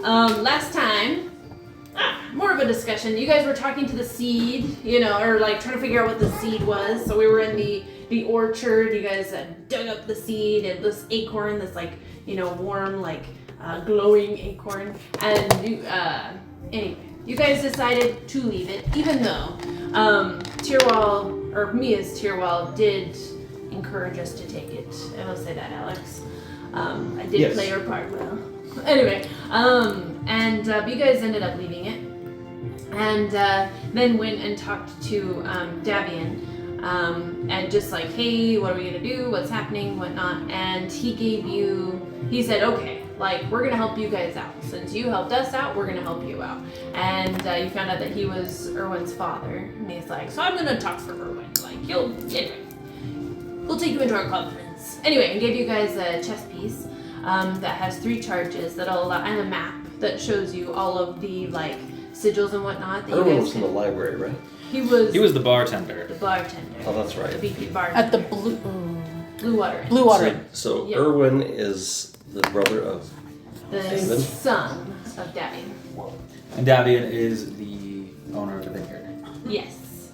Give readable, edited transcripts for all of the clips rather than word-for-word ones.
last time, more of a discussion. You guys were talking to the seed, or like trying to figure out what the seed was. So we were in the orchard. You guys dug up the seed and this acorn, this like, warm, like glowing acorn. And anyway, you guys decided to leave it, even though Mia's Tierwall did encourage us to take it. I will say that, Alex. I did play your part well. Anyway, but you guys ended up leaving it, and then went and talked to Davian, and just like, hey, what are we gonna do? What's happening? Whatnot? And he said, okay, like, we're gonna help you guys out. Since you helped us out, we're gonna help you out. And you found out that he was Erwin's father, and he's like, so I'm gonna talk for Erwin. Like, we'll take you into our confidence. Anyway, and gave you guys a chess piece. That has 3 charges that'll allow, and a map that shows you all of the like sigils and whatnot. Erwin was in the library, right? He was the bartender. The bartender. Oh, that's right. The VP bartender. At the Blue Water Inn. Blue Water Inn. So yep. Erwin is the brother of the son of Davian. And Davian is the owner of the vineyard. Yes.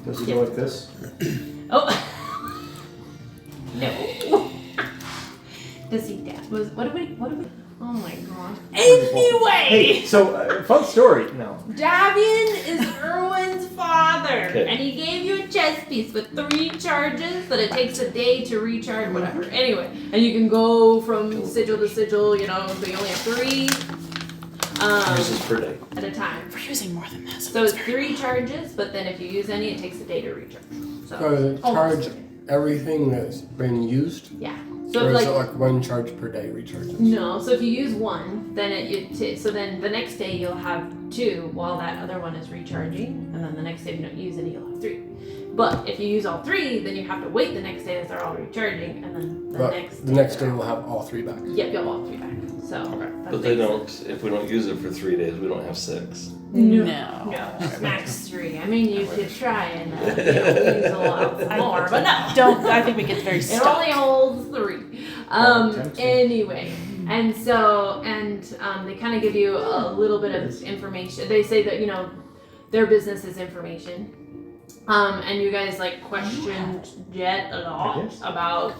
Does he go like this? Oh. No. Does he dad? What do we? Oh my god. Anyway! Hey, so, fun story. No. Davian is Erwin's father. Okay. And he gave you a chess piece with 3 charges that it takes a day to recharge, whatever. Anyway, and you can go from sigil to sigil, so you only have 3. Uses per day. At a time. We're using more than this. So it's 3 charges, but then if you use any, it takes a day to recharge. So charge everything that's been used? Yeah. So is it like 1 charge per day recharges? No, so if you use 1, then so then the next day you'll have 2 while that other one is recharging, and then the next day if you don't use any, you'll have 3. But if you use all 3, then you have to wait the next day as they're all recharging, and then the next day we'll have all 3 back. Yep, you'll have all 3 back. So, okay. But they don't. If we don't use it for 3 days, we don't have 6. No, just max 3. I mean, you could try and use a lot more, but no. I think we get very stuck. It only holds 3. Anyway, and so, they kind of give you a little bit of information. They say that, their business is information. And you guys, like, questioned Jet a lot about,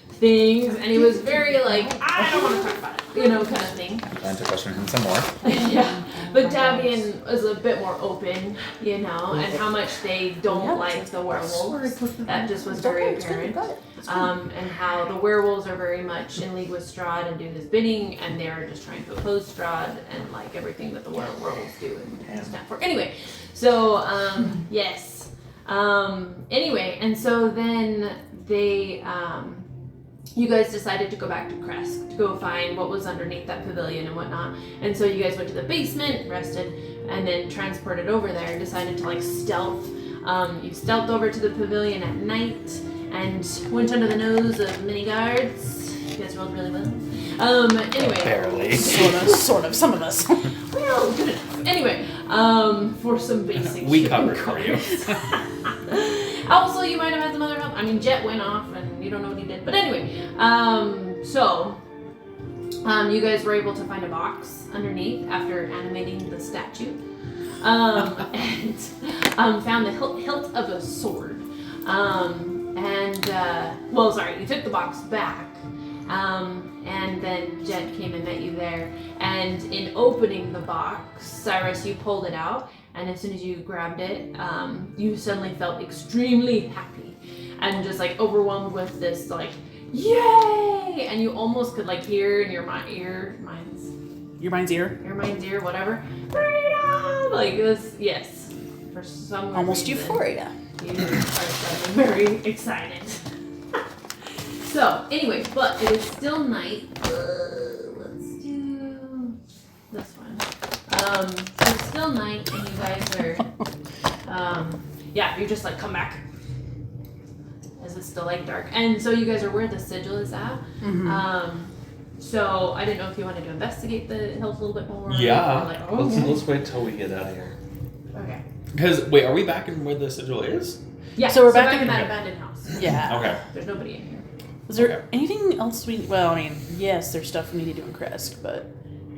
things, and he was very like, I don't want to talk about it, kind of thing. I plan to question him some more. Yeah, but Davian was a bit more open, and how much they don't like the werewolves. That just was very apparent. And how the werewolves are very much in league with Strahd and do his bidding, and they're just trying to oppose Strahd and like everything that the werewolves do and stand for. Anyway, so yes. Anyway, and so then they you guys decided to go back to Kresk to go find what was underneath that pavilion and whatnot. And so you guys went to the basement, rested, and then transported over there and decided to like stealth. You stealthed over to the pavilion at night and went under the nose of many guards. You guys rolled really well. Anyway. Barely. Sort of. Some of us. Well, good enough. Anyway, for some basic we covered for you. Also, you might have had some other help. I mean, Jet went off and you don't know what he did. But anyway, you guys were able to find a box underneath after animating the statue. And found the hilt of a sword. You took the box back. And then Jet came and met you there. And in opening the box, Cyrus, you pulled it out. And as soon as you grabbed it, you suddenly felt extremely happy and just like overwhelmed with this like, yay! And you almost could like hear in your mind's ear, whatever, freedom! Like this, yes. For some almost reason, euphoria. You are suddenly very excited. So anyway, but it is still night. Let's do this one. It's still night and you guys are, you just like come back as it's still like dark. And so you guys are where the sigil is at. Mm-hmm. So I didn't know if you wanted to investigate the hills a little bit more. Yeah. Or like, Let's wait till we get out of here. Okay. Because, wait, are we back in where the sigil is? Yeah, so we're back in that abandoned house. Yeah. Okay. There's nobody in here. Is there anything else yes, there's stuff we need to do in Kresk, but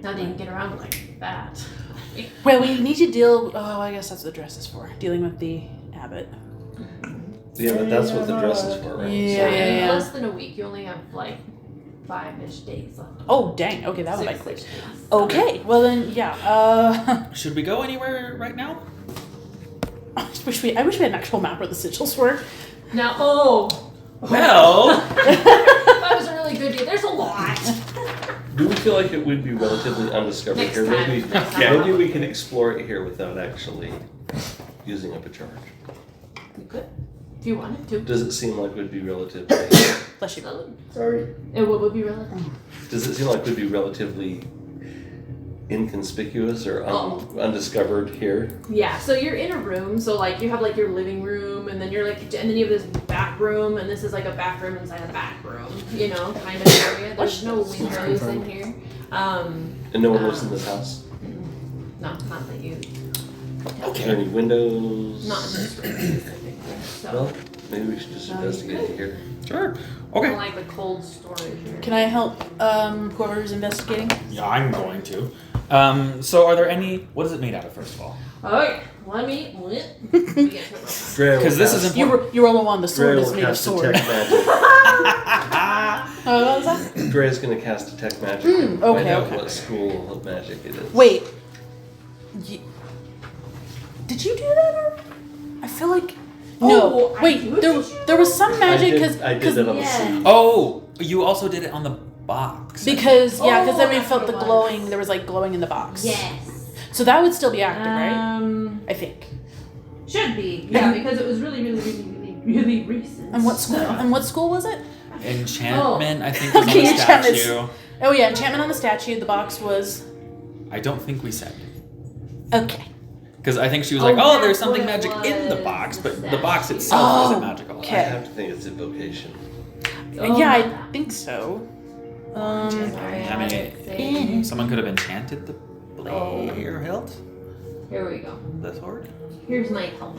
Now they can get around like that. Well, we need to deal. Oh, I guess that's what the dress is for. Dealing with the abbot. Yeah, but that's what the dress is for, right? Yeah. Less than a week. You only have like 5-ish days left. Oh, dang. Okay, that was like 6-ish quick. days. Okay, well then, yeah. Should we go anywhere right now? I wish we had an actual map where the sigils were. Now, Well, that was a really good deal. There's a lot. Do we feel like it would be relatively undiscovered Next here? time. Maybe, Next time. maybe we can explore it here without actually using up a charge. You could, if you wanted to. Does it seem like it would be relatively? Bless you. So, Sorry. it would be relative. Does it seem like it would be relatively inconspicuous or undiscovered here? Yeah, so you're in a room, so like you have like your living room, and then you're like, and then you have this back room, and this is like a back room inside a back room, you know, kind of area. There's no windows in here. And no one lives in this house? No, not that you. Are there any windows? Not in this room specifically. So, Well, maybe we should just investigate it here. sure. I Okay. don't like the cold storage here. Can I help whoever's investigating? Yeah, I'm going to. So are there any? What is it made out of, first of all? Okay, let me get to it real fast. Because this is important. You roll on the sword Dre is will made of cast sword. detect magic. What was that? Dre's gonna cast detect magic and okay, find out okay. what school of magic it is. Wait. Did you do that or? I feel like. No. I Wait. do? There was some magic I did that on the Yeah. sea. Oh, you also did it on the box. because then we that's felt what the it was. glowing. There was like glowing in the box. Yes. So that would still be active, right? I think. Should be. Yeah, because it was really recent. And what school? And what school was it? Enchantment, I think, was Okay, on the enchantment's- statue. Oh yeah, enchantment on the statue. The box was I don't think we said. okay. Because I think she was Oh, like, oh, that's there's something what it magic in the was, box, the but the box statue. itself Oh, isn't magical. okay. I have to think it's invocation. Oh, Yeah, my I God. think so. Sorry, I mean, say- Someone could have enchanted the blade or hilt, Here we go. the sword. Here's my help.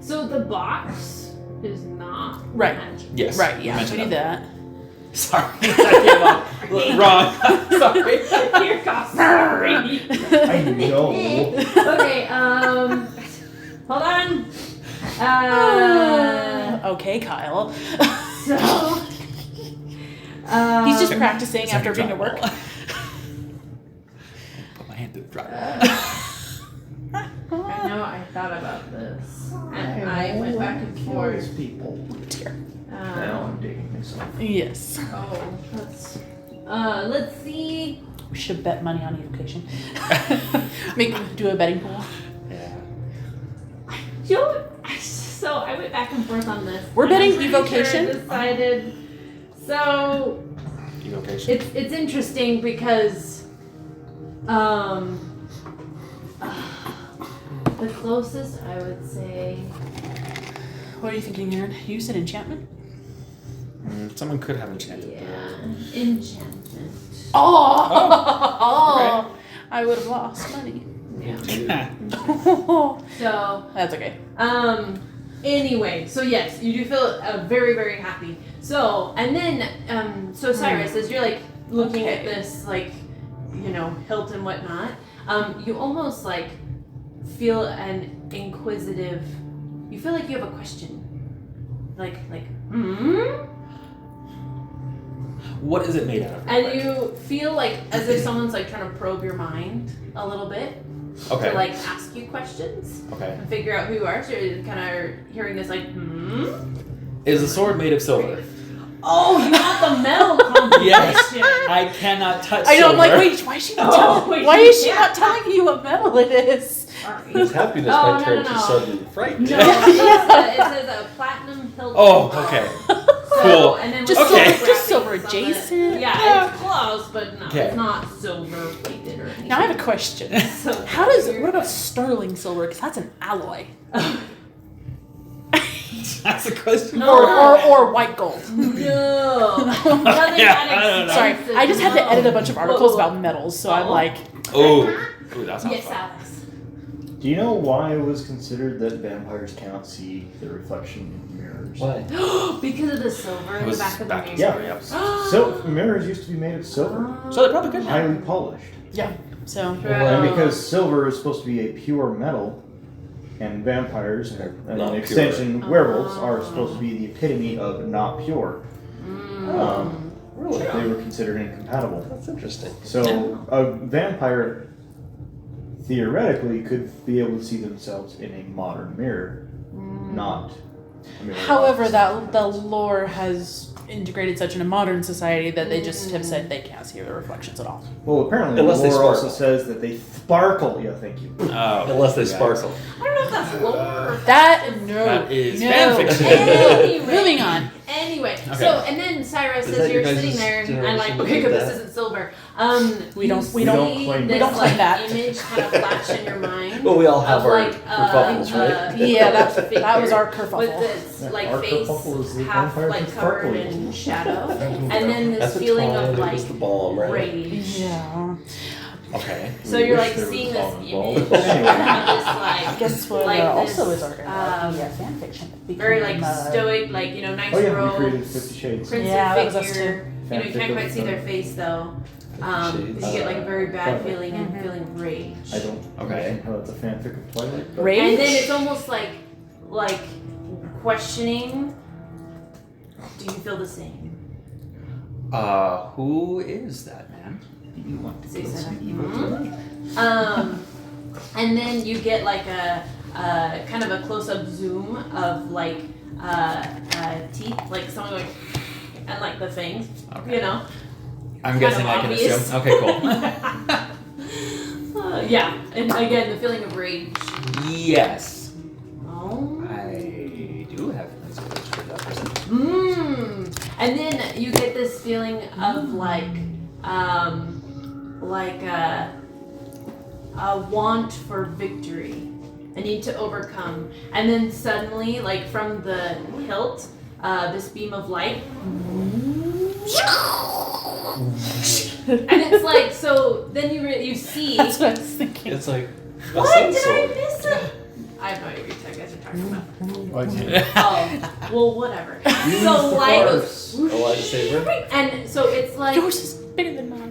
So the box is not Right. magic. Yes. Right. we Yeah. mentioned We need that. Sorry, that came off wrong. Sorry. Here comes sorry. I know. Okay, hold on. Okay, Kyle. So He's just practicing after being at work. Put my hand through the dryer. I know I thought about this, and I went back and forth. People. Dear. Now I'm dating myself. Yes. Let's see. We should have bet money on evocation. Do a betting pool. Yeah. So I went back and forth on this. We're and betting I'm pretty evocation? Sure I decided. So Evocation. it's interesting because the closest I would say. What are you thinking, Aaron? You said enchantment? Someone could have enchanted. Yeah, enchantment. Oh! I would have lost money. Yeah. So So that's okay. Anyway, so yes, you do feel very, very happy. So, and then, so Cyrus, as you're like looking at this, like, you know, hilt and whatnot, you almost like feel an inquisitive, you feel like you have a question. Like, What is it made out of? And you feel like as if someone's like trying to probe your mind a little bit. Okay. To like ask you questions Okay. and figure out who you are. So you're kind of hearing this like, Is the sword made of silver? Oh, you want the metal conversation? Yes. I cannot touch I know, I'm like, silver. wait, why is she not telling you what metal it is? Sorry. His happiness Oh, might no, turn no, to no. sudden fright. No, it says a platinum hilt. Oh, okay. So, Cool. And then Just with silver- gold just silver wrappings on it. adjacent. Yeah, it's close, but no, Okay. it's not silver plated or anything. Now I have a question. So What about sterling silver? Because that's an alloy. That's a question. Or white gold. No. Nothing that Yeah, I don't know. Sorry, expensive, I just had to no. edit a bunch of articles Whoa. about metals, so I'm like, Oh. Ooh, that sounds Yes, fun. Alex. Do you know why it was considered that vampires cannot see their reflection in mirrors? Why? Because of the silver It in the was back of the back mirror. in Yeah. So mirrors used to be made of silver, So they probably could now. highly polished. Yeah. So. And because silver is supposed to be a pure metal, and vampires, They're and not an pure. extension, werewolves, are supposed to be the epitome of not pure. Really? They were considered incompatible. That's interesting. So a vampire theoretically could be able to see themselves in a modern mirror, not a mirror. However, that the lore has integrated such in a modern society that they just have said they can't see their reflections at all. Well, apparently Unless the they lore also sparkle. says that they sparkle. Yeah, thank you. Oh, Unless they yeah. sparkle. I don't know if that's lore. That is fanfiction. Anyway. Moving on. Anyway, Okay. so and then Syra Is says that you're your guys' sitting there and like, generation okay, did because that? this isn't silver. We don't see claim this, we don't claim like, that. image kind of flash in your mind. Well, we all have of our like kerfuffles, right? Yeah, that was figure our with kerfuffle. this Yeah, like our face kerfuffle is the half vampires like with covered sparkles. in shadow, and then this At the feeling time, of it like was the bomb, right? rage. Yeah. Okay. So We you're wish like there was seeing a this bomb image involved. of this like Guess what like also this, is our fan fiction. very like stoic, like nice Oh yeah, we robe, created 50 Shades. princely Yeah, that was us figure. You Fanfic can't quite of see their the- face though. Shades. You get like a very bad Twilight. feeling and feeling rage. I don't Okay. know how that's a fanfic of Twilight. But Rage? And then it's almost like questioning. Do you feel the same? Who is that man? Do you want to Say kill some something. evil tonight? And then you get like a kind of a close-up zoom of like teeth, like someone going, and like the fangs, Okay. I'm Kind guessing of I can obvious. assume. Okay, cool. Yeah, and again the feeling of rage. Yes. Oh. I do have feelings of rage for that person. And then you get this feeling of like a want for victory, a need to overcome, and then suddenly, like from the hilt, this beam of light, and it's like so. Then you see. That's what I was thinking. It's like a What sun did I sword. miss? It? I have no idea what you guys are talking about. Okay. Oh, well, whatever. So light goes, A lightsaber. and so it's like. Yours is bigger than mine.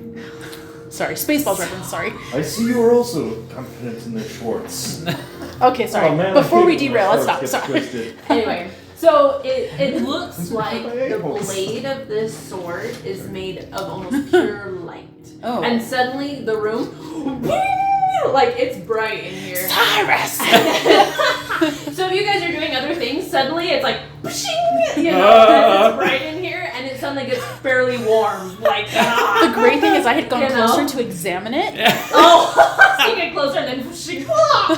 Sorry, Spaceballs reference, sorry. I see you are also confident in the Schwartz. Okay, sorry. Oh, man, I Before we hate when derail, let's Schwartz stop. gets Sorry. twisted. Anyway, so it looks like My the a-holes. blade of this sword is made of almost pure light. Oh. And suddenly the room, like it's bright in here. Cyrus! So if you guys are doing other things, suddenly it's like, because it's bright in here, and it suddenly gets fairly warm. Like, The great thing is I had gone You know? closer to examine it. oh, so you get closer and then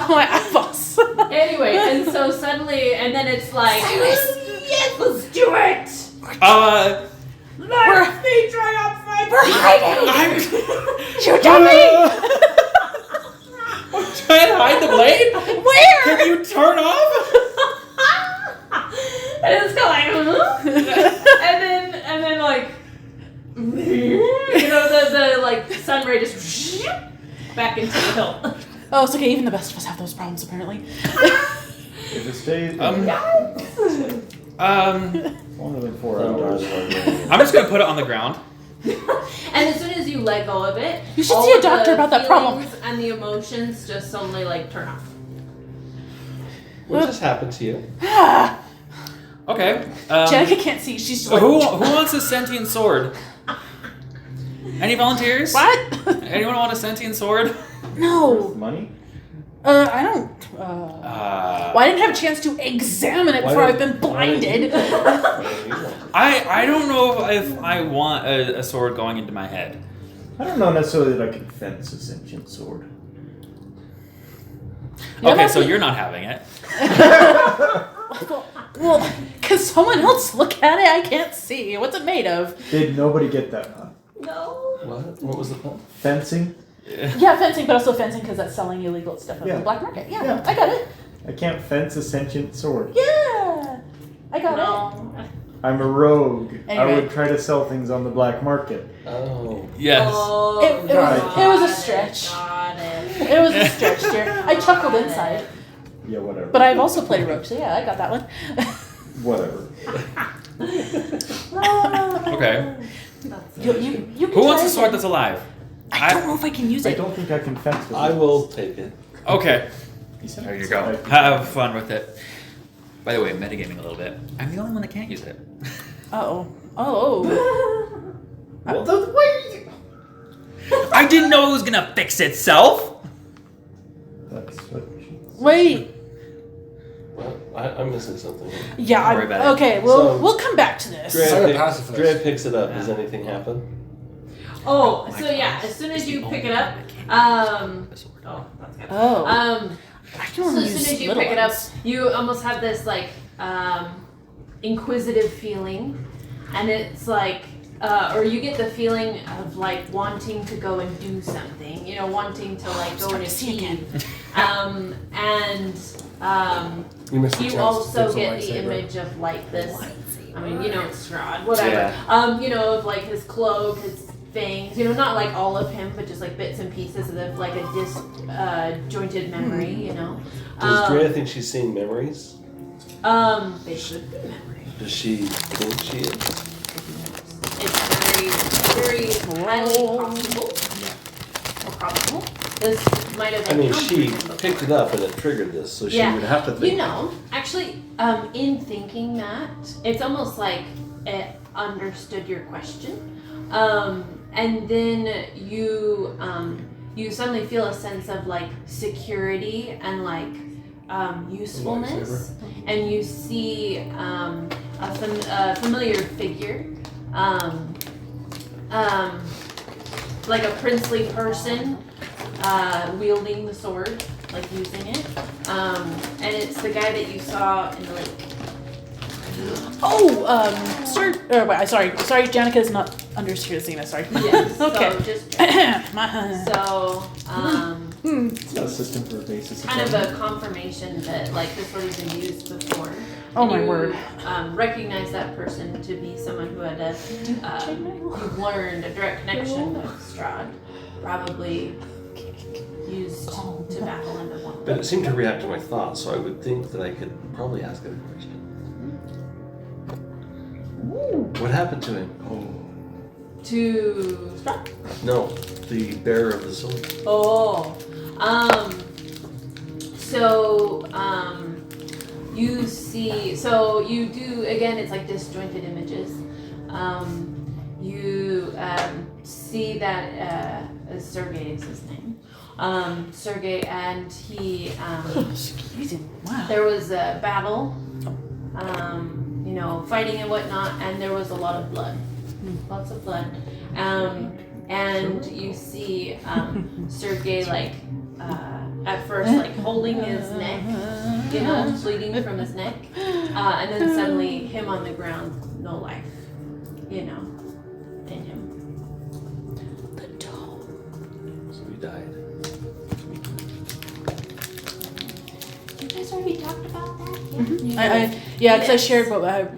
My eyeballs. Anyway, and so suddenly, and then it's like, yes, let's do it! Let me triumphant! We're hiding! I'm You dummy! trying to hide the blade. Where? Can you turn off? And it's kind of like, and then like, the like sun ray just back into the hilt. Oh, it's okay. Even the best of us have those problems, apparently. If it stays longer than 4 hours, I'm just gonna put it on the ground. And as soon as you let go of it, You should all see a of the doctor about that problem. feelings and the emotions just suddenly like turn off. What just happened to you? Okay. Jenica can't see. She's just like, Who wants a sentient sword? Any volunteers? What? Anyone want a sentient sword? No. money? I don't. Well, I didn't have a chance to examine it before I've been blinded. I don't know if I want a sword going into my head. I don't know necessarily that I can fence a sentient sword. Okay, so you're not having it. Well, can someone else look at it? I can't see. What's it made of? Did nobody get that, huh? No. What was the point? Fencing? Yeah, fencing, but also fencing because that's selling illegal stuff on Yeah. the black market. Yeah, Yeah. I got it. I can't fence a sentient sword. Yeah, I got it. No. I'm a rogue. I Anyway. would try to sell things on the black market. Oh. Yes. Oh, It was a stretch. Got it. It was a stretch, dear. I chuckled inside. Yeah, whatever. But I've also played a rogue, so yeah, I got that one. Whatever. Okay. You can Who wants try a sword again. that's alive? I don't know if I can use I it. don't think I can fence with I it. will take it. Okay. He said There you it's go. like- Have fun with it. By the way, metagaming a little bit. I'm the only one that can't use it. Uh-oh. Oh. Well, the way. I didn't know it was gonna fix itself. That's what. Wait. Well, I'm missing something. Yeah. Don't worry about it. Okay. So- We'll come back to this. I'm a Drea pacifist. picks it up. Does anything happen? Oh, my so yeah, gosh. as soon It's as you the pick only it up, one that can't use a sword. oh, that's good. Oh. I can So only as use soon as you little pick it up, ones. you almost have this like inquisitive feeling, and it's like, or you get the feeling of like wanting to go and do something, wanting to like go and achieve. You missed the You chance to also fix a get the lightsaber. image of like this. I mean, it's Strahd, whatever. Yeah. Of like his cloak, his fangs. Not like all of him, but just like bits and pieces of like a disjointed memory. Does Drea think she's seeing memories? They should be memories. Does she think she is? It's very, very highly possible. Or probable. This might have. I mean, encountered she him before. picked it up and it triggered this, so she Yeah. would have to think. Actually, in thinking that, it's almost like it understood your question, and then you suddenly feel a sense of like security and like usefulness, and you see a familiar figure, like a princely person. Wielding the sword, like using it, and it's the guy that you saw in the lake. Oh, sir. Sorry, Janica is not under Serena. Sorry. Yes. Okay. So just My- so It's got a system for a basis. kind of a confirmation that like this sword has been used before. Oh, And my you, word. Recognize that person to be someone who had you've learned a direct connection with Strahd, probably used to battle him at one But point. it seemed to react to my thoughts, so I would think that I could probably ask it a question. What happened to him? To Strahd? No, the bearer of the sword. Oh, you see, so you do, again, it's like disjointed images. You see that Sergei is his name. Sergei, and he, Wow. there was a battle, fighting and whatnot, and there was a lot of blood. Lots of blood. And you see Sergei like at first like holding his neck, bleeding from his neck, and then suddenly him on the ground, no life, in him. The doll. So he died. You guys already talked about that? Because I shared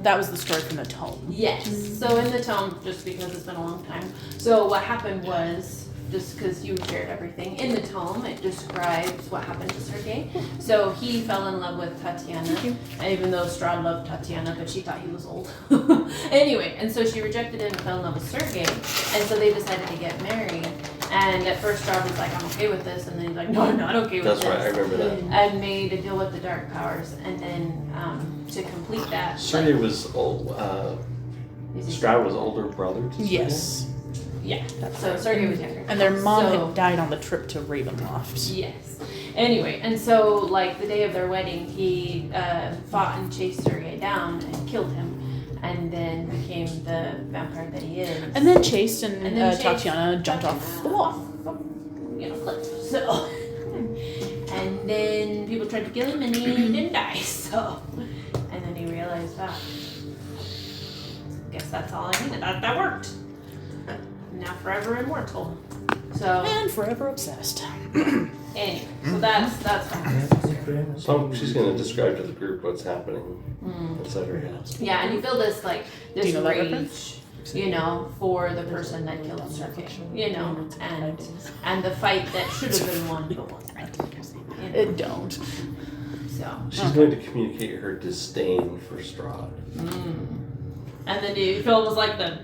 that was the story from the tome. Yes. So in the tome, just because it's been a long time. So what happened was, just because you shared everything, in the tome it describes what happened to Sergei. So he fell in love with Tatiana, even though Strahd loved Tatiana, but she thought he was old. Anyway, and so she rejected him and fell in love with Sergei, and so they decided to get married. And at first Strahd was like, I'm okay with this, and then he's like, no, I'm not okay with That's this. right, I remember that. And made a deal with the dark powers, and then to complete that. Sergei was old. Strahd was older brother to Sergei? Yes. Yeah. So Sergei was younger. And their mom So- had died on the trip to Ravenloft. Yes. Anyway, and so like the day of their wedding, he fought and chased Sergei down and killed him, and then became the vampire that he is. And then chased and, then chased Tatiana jumped off the wall. Cliff. So, and then people tried to kill him, and he didn't die. So, and then he realized that. Guess that's all I needed. That worked. Now forever immortal. So And forever obsessed. anyway, so that's fine. So she's going to describe to the group what's happening, etc. Yeah, and you feel this Do you know that rage reference? you know, for the person that killed Sergei, you know, and the fight that should have been won but wasn't. You know? It don't. So. She's going to communicate her disdain for Strahd. And then Phil was like the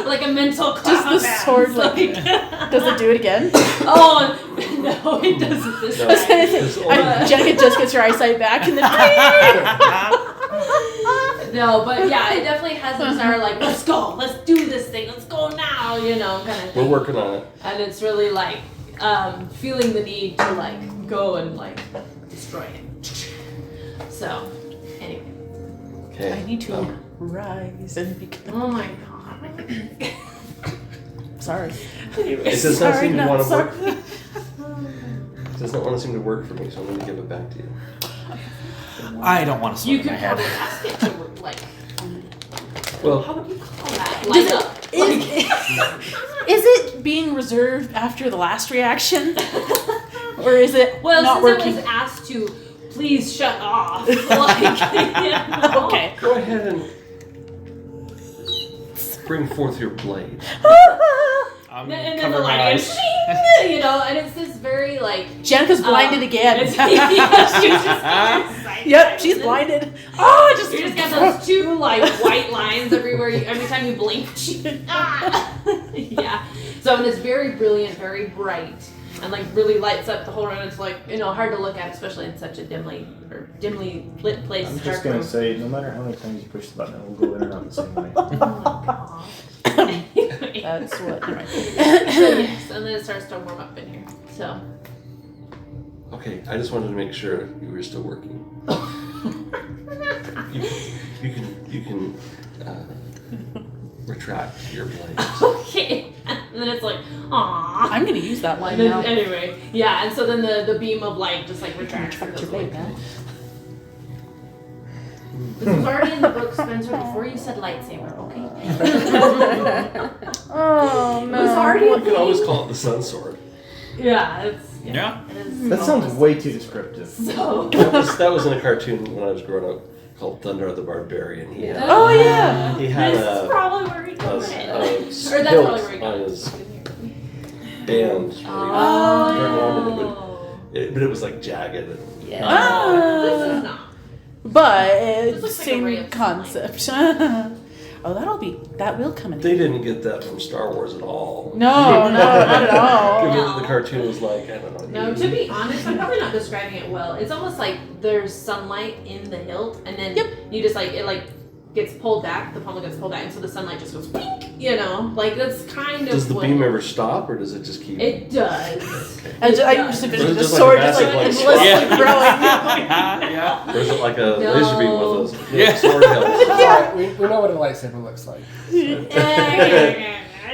like a mental clap. Does the sword like does it do it again? Oh no, it doesn't this No. time. Jenica just gets her eyesight back and then No, but yeah, it definitely has this desire like, let's go, let's do this thing, let's go now, you know, kind of thing. We're working on it. And it's really like feeling the need to like go and like destroy it. So, anyway. Okay. I need to rise and become. Oh my god. Sorry. It does not seem to not want to sorry. work. It does not want to seem to work for me, so I'm going to give it back to you. I don't want to You sword in my could head. probably ask it to like, Well, how would you call that? Does Light it- up. Is it being reserved after the last reaction? Or is it Well, not since working? it was asked to please shut off. Like, you know? Okay. go ahead and bring forth your blade. I'm And then cover the my light eyes. goes, you know, and it's this very like. Jenica's blinded again. It's, yeah, she's just excited. Yep, she's blinded. Oh, I just You just got those two like white lines everywhere. Every time you blink, yeah. So and it's very brilliant, very bright, and like really lights up the whole room. It's like hard to look at, especially in such a dimly lit place. I'm just dark gonna room. say, no matter how many times you push the button, it will go in and out the same way. Oh my god. Anyway. That's what. So yes, and then it starts to warm up in here. So. Okay, I just wanted to make sure you were still working. You can retract your blade. Okay. And then it's like, aww. I'm gonna use that line And then, now. anyway, yeah, and so then the beam of light just like retracts. Retract your goes away. blade now. This was already in the book, Spencer, before you said lightsaber, okay? Oh It was already You a can always thing. call it the sun sword. Yeah, it's Yeah. It is That sounds almost- way too descriptive. so. That was in a cartoon when I was growing up called Thunder the Barbarian. He had Oh, yeah. He had This a- is probably where he a, got it. a Or that's probably hilt where he got on it. his band. Oh. But it was like jagged. And, Yeah. This is not. But This it's looks like a ray same of concept. Oh, that will come in. They didn't get that from Star Wars at all. No, not at all. Given that the cartoon was like, I don't know. No, to be honest, I'm probably not describing it well. It's almost like there's sunlight in the hilt, and then you just like it like gets pulled back. The pommel gets pulled back, and so the sunlight just goes pink. You know, like that's kind of. Does the what beam ever stop, or does it just keep? It does. Okay. I just Or is envision it the just like sword a just like massive, like, endlessly growing. Yeah. Or is it like a No. laser beam with a Yeah. sword hilt? Alright, we know what a lightsaber looks like. I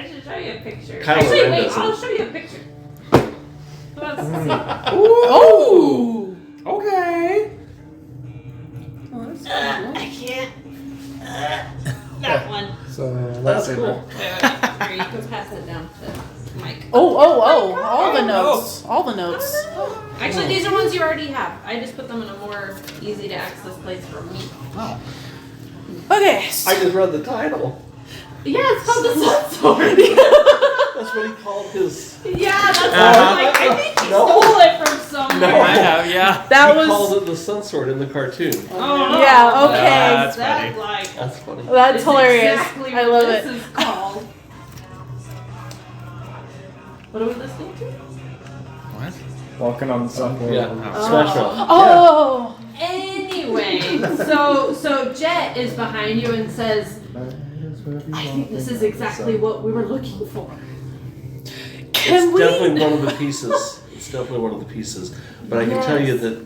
should show you a picture. Kylo Actually, Ren wait, does it. I'll show you a picture. Let's see. Oh! Okay. I can't. That one. So That's lightsaber. cool. Here, you can pass it down to Mike. Oh! All the notes. All the notes. Actually, these are ones you already have. I just put them in a more easy to access place for me. Oh. Okay. I just read the title. Yeah, it's called the Sun Sword. That's what he called his. Yeah, that's what I'm like. I think he stole it from somewhere. I have, yeah. That He was. called it the sun sword in the cartoon. Oh, Yeah, okay. That's That, funny. like, That's funny. That's is hilarious. exactly I what love this it. is called. What are we listening to? What? Walking on the sun. Yeah. Oh. Smash Mouth. Oh! Anyway, so Jet is behind you and says, I think this is exactly what we were looking for. Can It's we? definitely one of the pieces. It's definitely one of the pieces. But I can tell you that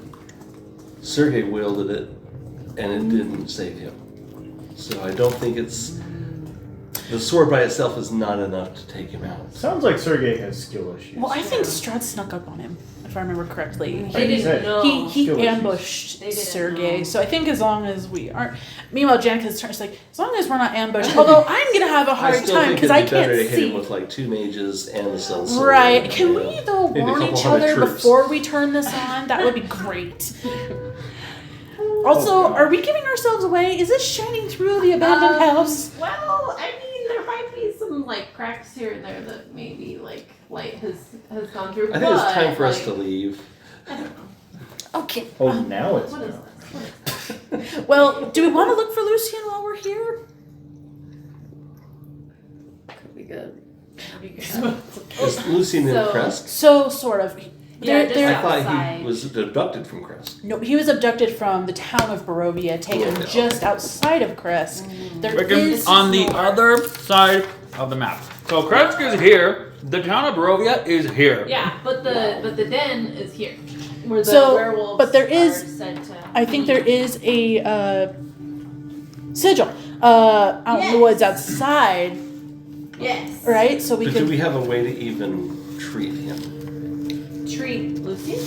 Sergei wielded it, and it didn't save him. So I don't think it's the sword by itself is not enough to take him out. Sounds like Sergei has skill issues. Well, I think Strahd snuck up on him, if I remember correctly. They didn't know. He Skill issues. ambushed They didn't Sergei, know. so I think as long as we aren't. Meanwhile, Janica's trying to like, as long as we're not ambushed. Although I'm gonna have a I hard still time think because it'd I be better to can't hit him see. with like 2 mages and the sun sword. Right? Can and, we though maybe a warn couple each hundred other troops. before we turn this on? That would be great. Also, Oh, God. are we giving ourselves away? Is this shining through the abandoned house? Well, I mean, there might be some like cracks here and there that maybe like light has gone through. I think it's but, time for us like, to leave. I don't know. Okay. Oh, now it's What is now. this? What is this? Well, do we want to look for Lucian while we're here? Could be good. Is Lucian in So- Crest? So, sort of. Yeah, just I outside. thought he was abducted from Crest. No, he was abducted from the town of Barovia, taken Barovia. just outside of Crest. There is on the more. other side of the map. So Kresk is here. The town of Barovia is here. Yeah, but the den is here, where the So, werewolves. but there are is- said to I think be. there is a sigil out in the Yes. woods outside, Yes. right? So we But do could. we have a way to even treat him? Treat Lucy.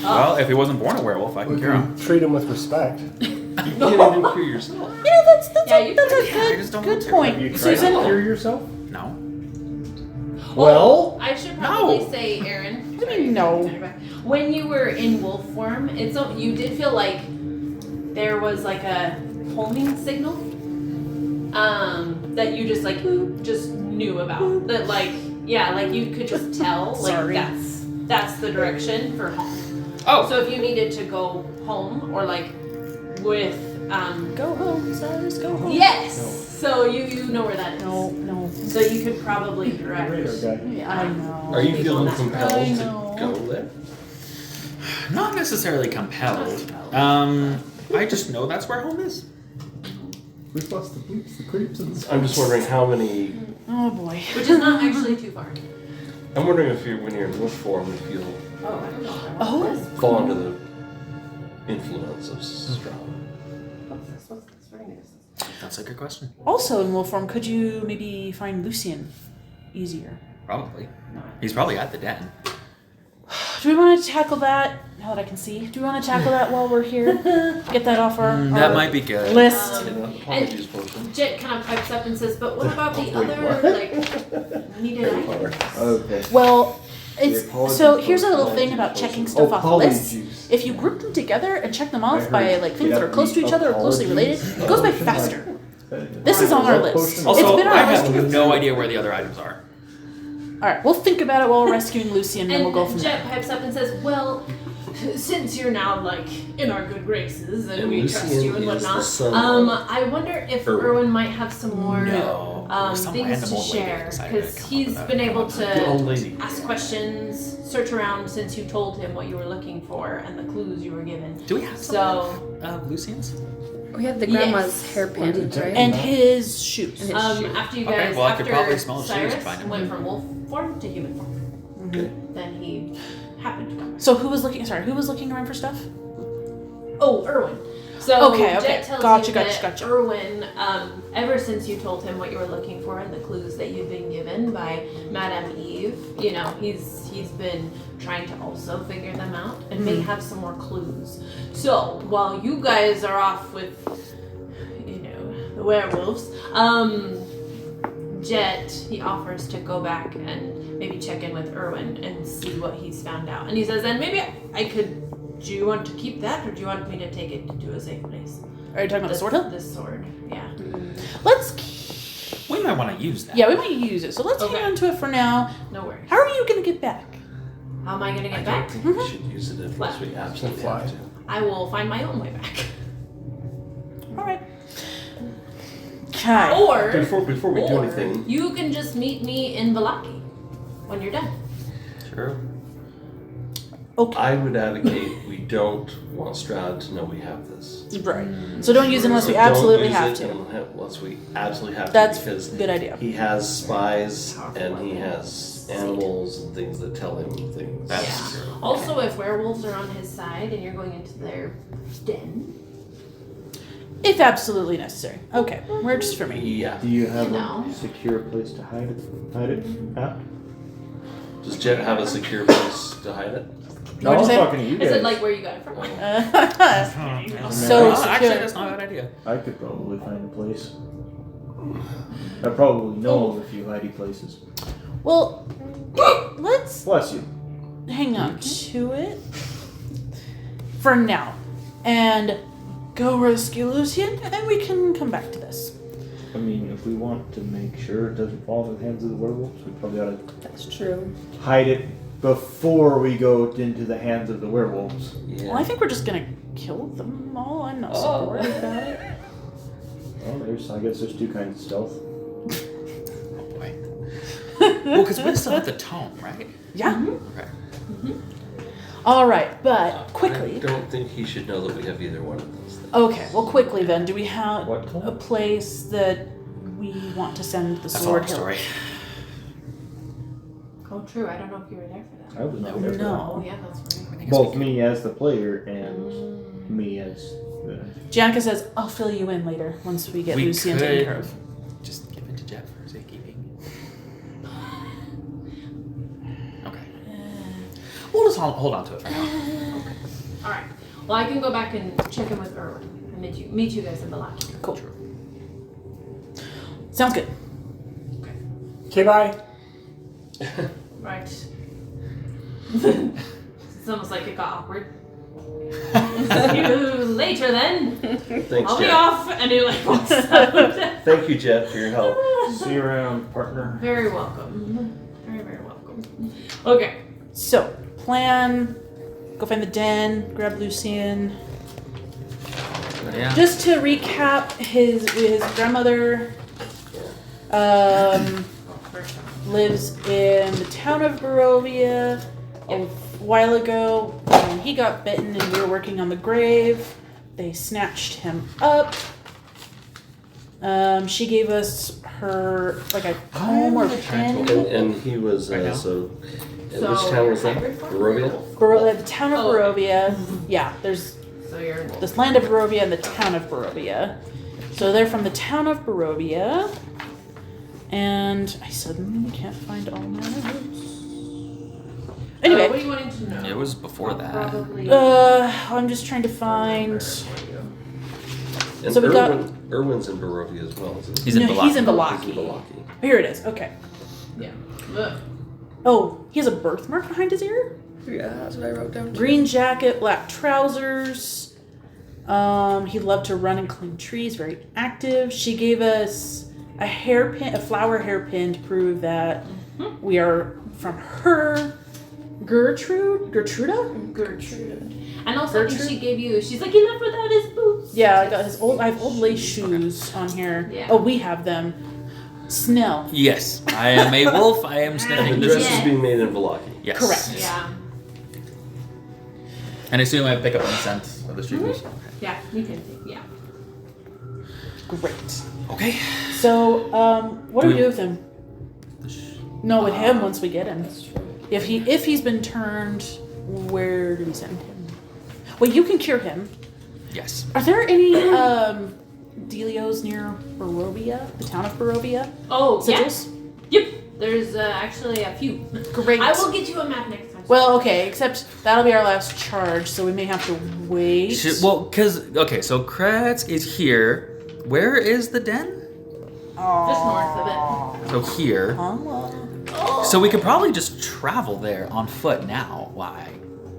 Well, if he wasn't born a werewolf, I can We cure him. can treat him with respect. You can't even cure yourself. Yeah, that's Yeah, a, you that's could- a I good just don't good want to. point, Have you tried Susan. to cure yourself? No. Well, I should probably No. say, Aaron. What do you mean, no? When you were in wolf form, you did feel like there was like a homing signal, that you just knew about. That like you could just tell like Sorry. that's the direction for home. Oh. So if you needed to go home or like with Go home, Cyrus. Go home. yes. So you know where that is. No. So you could probably direct. radar guy. Yeah, I know. Are you People feeling that- compelled I to know. go there? Not necessarily compelled. I just know that's where home is. We plus the bleeps, the creeps, and the I'm just wondering how many. Oh boy. Which is not actually too far. I'm wondering if when you're in wolf form, if you'll Oh, I don't know. Oh. fall under the influence of Strahd. What's this? What's this? Very nice. That's a good question. Also, in wolf form, could you maybe find Lucian easier? Probably. He's probably at the den. Do we want to tackle that? Now that I can see, do we want to tackle that while we're here? Get that off our That might be good. list. Apologies, potion. Jet kind of pipes up and says, "But what about the Wait, other what? like needed items?" Okay. Well, it's apologies so for here's a little apology thing about potion. checking stuff off the list. Apologies. If you group them together and check them off I by heard like things that are it close to each other or closely related, it goes by faster. This is on our list. Also, It's been on I our list. have no idea where the other items are. All right, we'll think about it while we're rescuing Lucian, and then we'll go from Jet there. pipes up and says, "Well, since you're now like in our good graces and, And we trust Lucian you and is the whatnot, son of I wonder if Erwin. Erwin might have some more No. Some things random to old lady share decided to because come up he's with that. been able The old to lady. ask questions, search around since you told him what you were looking for and the clues you were given. Do we have some So, Lucian's? We have the Yes. grandma's hairpin, right? And his shoes. And his shoe. after you Okay, guys, well, I could after probably smell his shoes Cyrus and find him. went from wolf form to human form, Okay. then he happened to come. So who was looking? Sorry, who was looking around for stuff? Oh, Erwin. So Okay, okay. Jet tells Gotcha, you gotcha, that gotcha. Erwin, ever since you told him what you were looking for and the clues that you'd been given by Madame Eve, you know, he's been trying to also figure them out and may have some more clues. So while you guys are off with, you know, the werewolves, Jet, he offers to go back and maybe check in with Erwin and see what he's found out. And he says, and maybe I could. Do you want to keep that, or do you want me to take it to a safe place? Are you talking about the sword hill? This sword, yeah. Let's. We might want to use that. Yeah, we might use it. So let's Okay. hang on to it for now. No worries. How are you gonna get back? How am I gonna I get don't back? think we should use it unless we absolutely Fly. have to. I will find my own way back. All right. Okay. Or Before we do or anything, you can just meet me in Valaki when you're done. Sure. Okay. I would advocate we don't want Strahd to know we have this. Right. So don't use it unless we So don't absolutely use have it to. Unless we absolutely have That's to, because a good idea. he has spies and he has animals and things that tell him things. That's Yeah. true. Also, if werewolves are on his side and you're going into their den, If absolutely necessary. Okay. Works for me. Yeah. Do you have No. a secure place to hide it at? Does Jet have a secure place to hide it? No, What'd I'm you say? talking to you is guys. it like where you got it from? So Well, actually, secure. that's not a bad idea. I could probably find a place. I probably know of a few hidey places. Well, let's Bless you. hang on to it for now. And go rescue Lucian, and then we can come back to this. I mean, if we want to make sure it doesn't fall into the hands of the werewolves, we probably ought to That's true. hide it before we go into the hands of the werewolves. Yeah. Well, I think we're just gonna kill them all. I'm not so worried about it. Well, I guess there's two kinds of stealth. Oh boy. Well, because we still have the tome, right? Yeah. Okay. All right, but quickly. I don't think he should know that we have either one of those things. Okay, well, quickly then. Do we have What tome? a place that we want to send the That's all sword the hill? story. Oh, true. I don't know if you were there for that. I was not there. No. Oh, yeah, that's right. Both me as the player and me as the. Janica says, I'll fill you in later once we get We Lucian could- taken care of. Just give it to Jeff for safekeeping. Okay. We'll just hold on to it for now. All right. Well, I can go back and check in with Erwin and meet you guys in the lobby. Cool. Sounds good. Okay, bye. Right. It's almost like it got awkward. See you later then. Thanks, I'll be Jeff. off. And he like walks out. Thank you, Jeff, for your help. See you around, partner. Very welcome. Very, very welcome. Okay. So, plan, go find the den, grab Lucian. Yeah. Just to recap, his grandmother lives in the town of Barovia. A while ago, when he got bitten and we were working on the grave, they snatched him up. She gave us her, like a comb or pin. And he was, Right now? so... And So which town was that? hybrid form? Barovia? The town of Oh, okay. Barovia. Yeah, there's So you're this land of Barovia and the town of Barovia. So they're from the town of Barovia. And I suddenly can't find all my notes. Anyway, what are you wanting to know? It was before that. Probably. I'm just trying to find. And So we got- Erwin's in Barovia as well, isn't he? He's in No, Balaki. he's in He's in Balaki. Balaki. Here it is. Okay. Yeah. Look. Oh, he has a birthmark behind his ear. Yeah, that's what I wrote down. Green jacket, black trousers. He loved to run and climb trees. Very active. She gave us a hairpin, a flower hairpin, to prove that we are from her. Gertrude. And also, I think Gertrude? she gave you. She's like, he left without his boots. Yeah, I got his old. I have old lace shoes on here. Yeah. Oh, we have them. Snell. Yes, I am a wolf. I am And sniffing the this. dress is being made in Balaki. Yes. Correct. Yeah. And I assume I pick up on the scent of the street wolves. Yeah. You can. Yeah. Great. Okay. So, what do we Do do we- with him? No, with him once we get him. If he's been turned, where do we send him? Well, you can cure him. Yes. Are there any Delios near Barovia, the town of Barovia? Oh, Sigils? yeah. Yep. There's actually a few. Great. I will get you a map next time. Well, okay, except that'll be our last charge, so we may have to wait. So Kratz is here. Where is the den? Just north of So here. So we could probably just travel there on foot now. Why?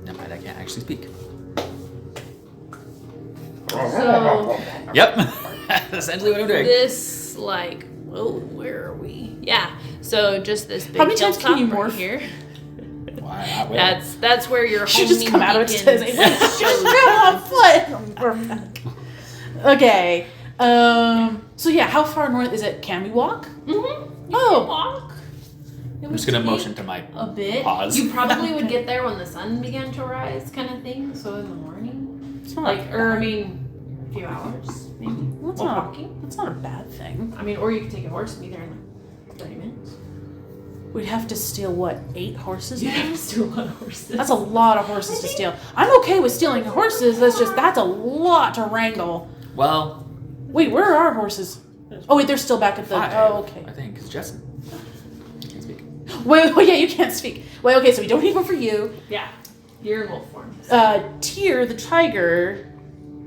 Never mind, I can't actually speak. it. So Yep. That's essentially what I'm doing. this, like, where are we? Yeah. So just this big How many times can you hilltop right morph? here. Why, I will. That's where your Should homing just come out of it beacons- says, let's just travel on foot. Okay. So yeah, how far north is it? Can we walk? Mhm. You Oh. can walk. It I'm would just gonna take motion to my a bit. pause. You probably would get there when the sun began to rise, kind of thing. So in the morning, It's not like, or I mean, a few hours maybe. That's While not- walking. that's not a bad thing. I mean, or you could take a horse and be there in like 30 minutes. We'd have to steal what, 8 horses? You now? have to steal a lot of horses. That's a lot of horses to steal. I'm okay with stealing horses. That's a lot to wrangle. Well, Wait, where are our horses? Oh wait, they're still back at the. 5. Oh okay. I think, because Jessen can't speak. Wait, yeah, you can't speak. Wait, okay, so we don't need one for you. Yeah, you're in wolf form. Tyr the tiger.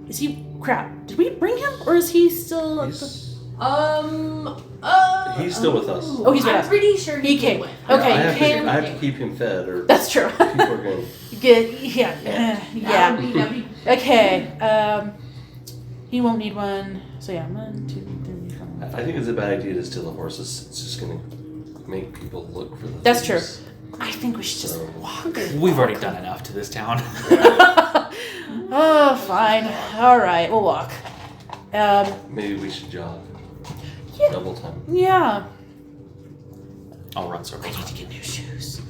Is he crap? Did we bring him, or is he still? He's still with us. Oh, he's with I'm us. pretty sure He came. with. Okay, I he have, came. to, I have to keep him fed or That's true. people are going. Yeah. That'd be Okay. He won't need one. So yeah, 1, 2, 3, 4. I think it's a bad idea to steal the horses. It's just gonna make people look for the That's thieves. true. I think we should just So- walk. We've already done enough to this town. Oh, fine. All right, we'll walk. Maybe we should jog. Yeah. Double time. Yeah. I'll run circles. I need to get new shoes.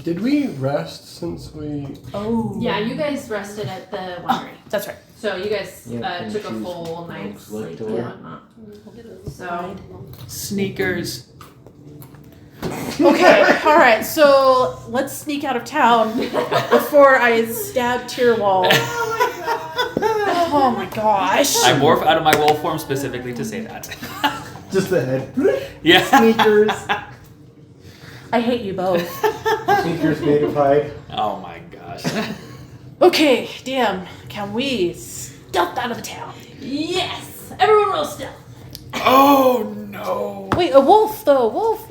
Did we rest since we? Oh. Yeah, you guys rested at the winery. That's right. So you guys Yeah, took a shoes, full night's clothes, sleep left and over. whatnot. So Sneakers. Okay, all right. So let's sneak out of town before I stab Tierwall. Oh my gosh. I morph out of my wolf form specifically to say that. Just the head. Yeah. Sneakers. I hate you both. Sneakers made of hide. Oh my gosh. Okay, damn. Can we stealth out of the town? yes, everyone will stealth. Oh no. Wait, a wolf though. Wolf.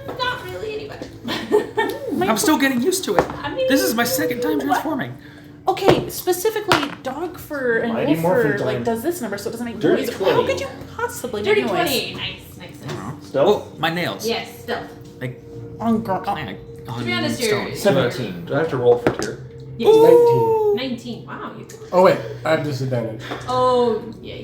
Not really any better. I'm still getting used to it. I mean, This is my second time transforming. Okay, specifically dog fur and Mighty wolf fur Morphin like time. does this number so it doesn't make Dirty noise. 20. How could you possibly dirty make noise? 20. Nice. Stealth. Oh, my nails. Yes, stealth. On Clank To on be honest, stone. you're 17. Do I have to roll for tier? yes. 19. 19. Wow. Oh wait, I have disadvantage. Oh, yeah.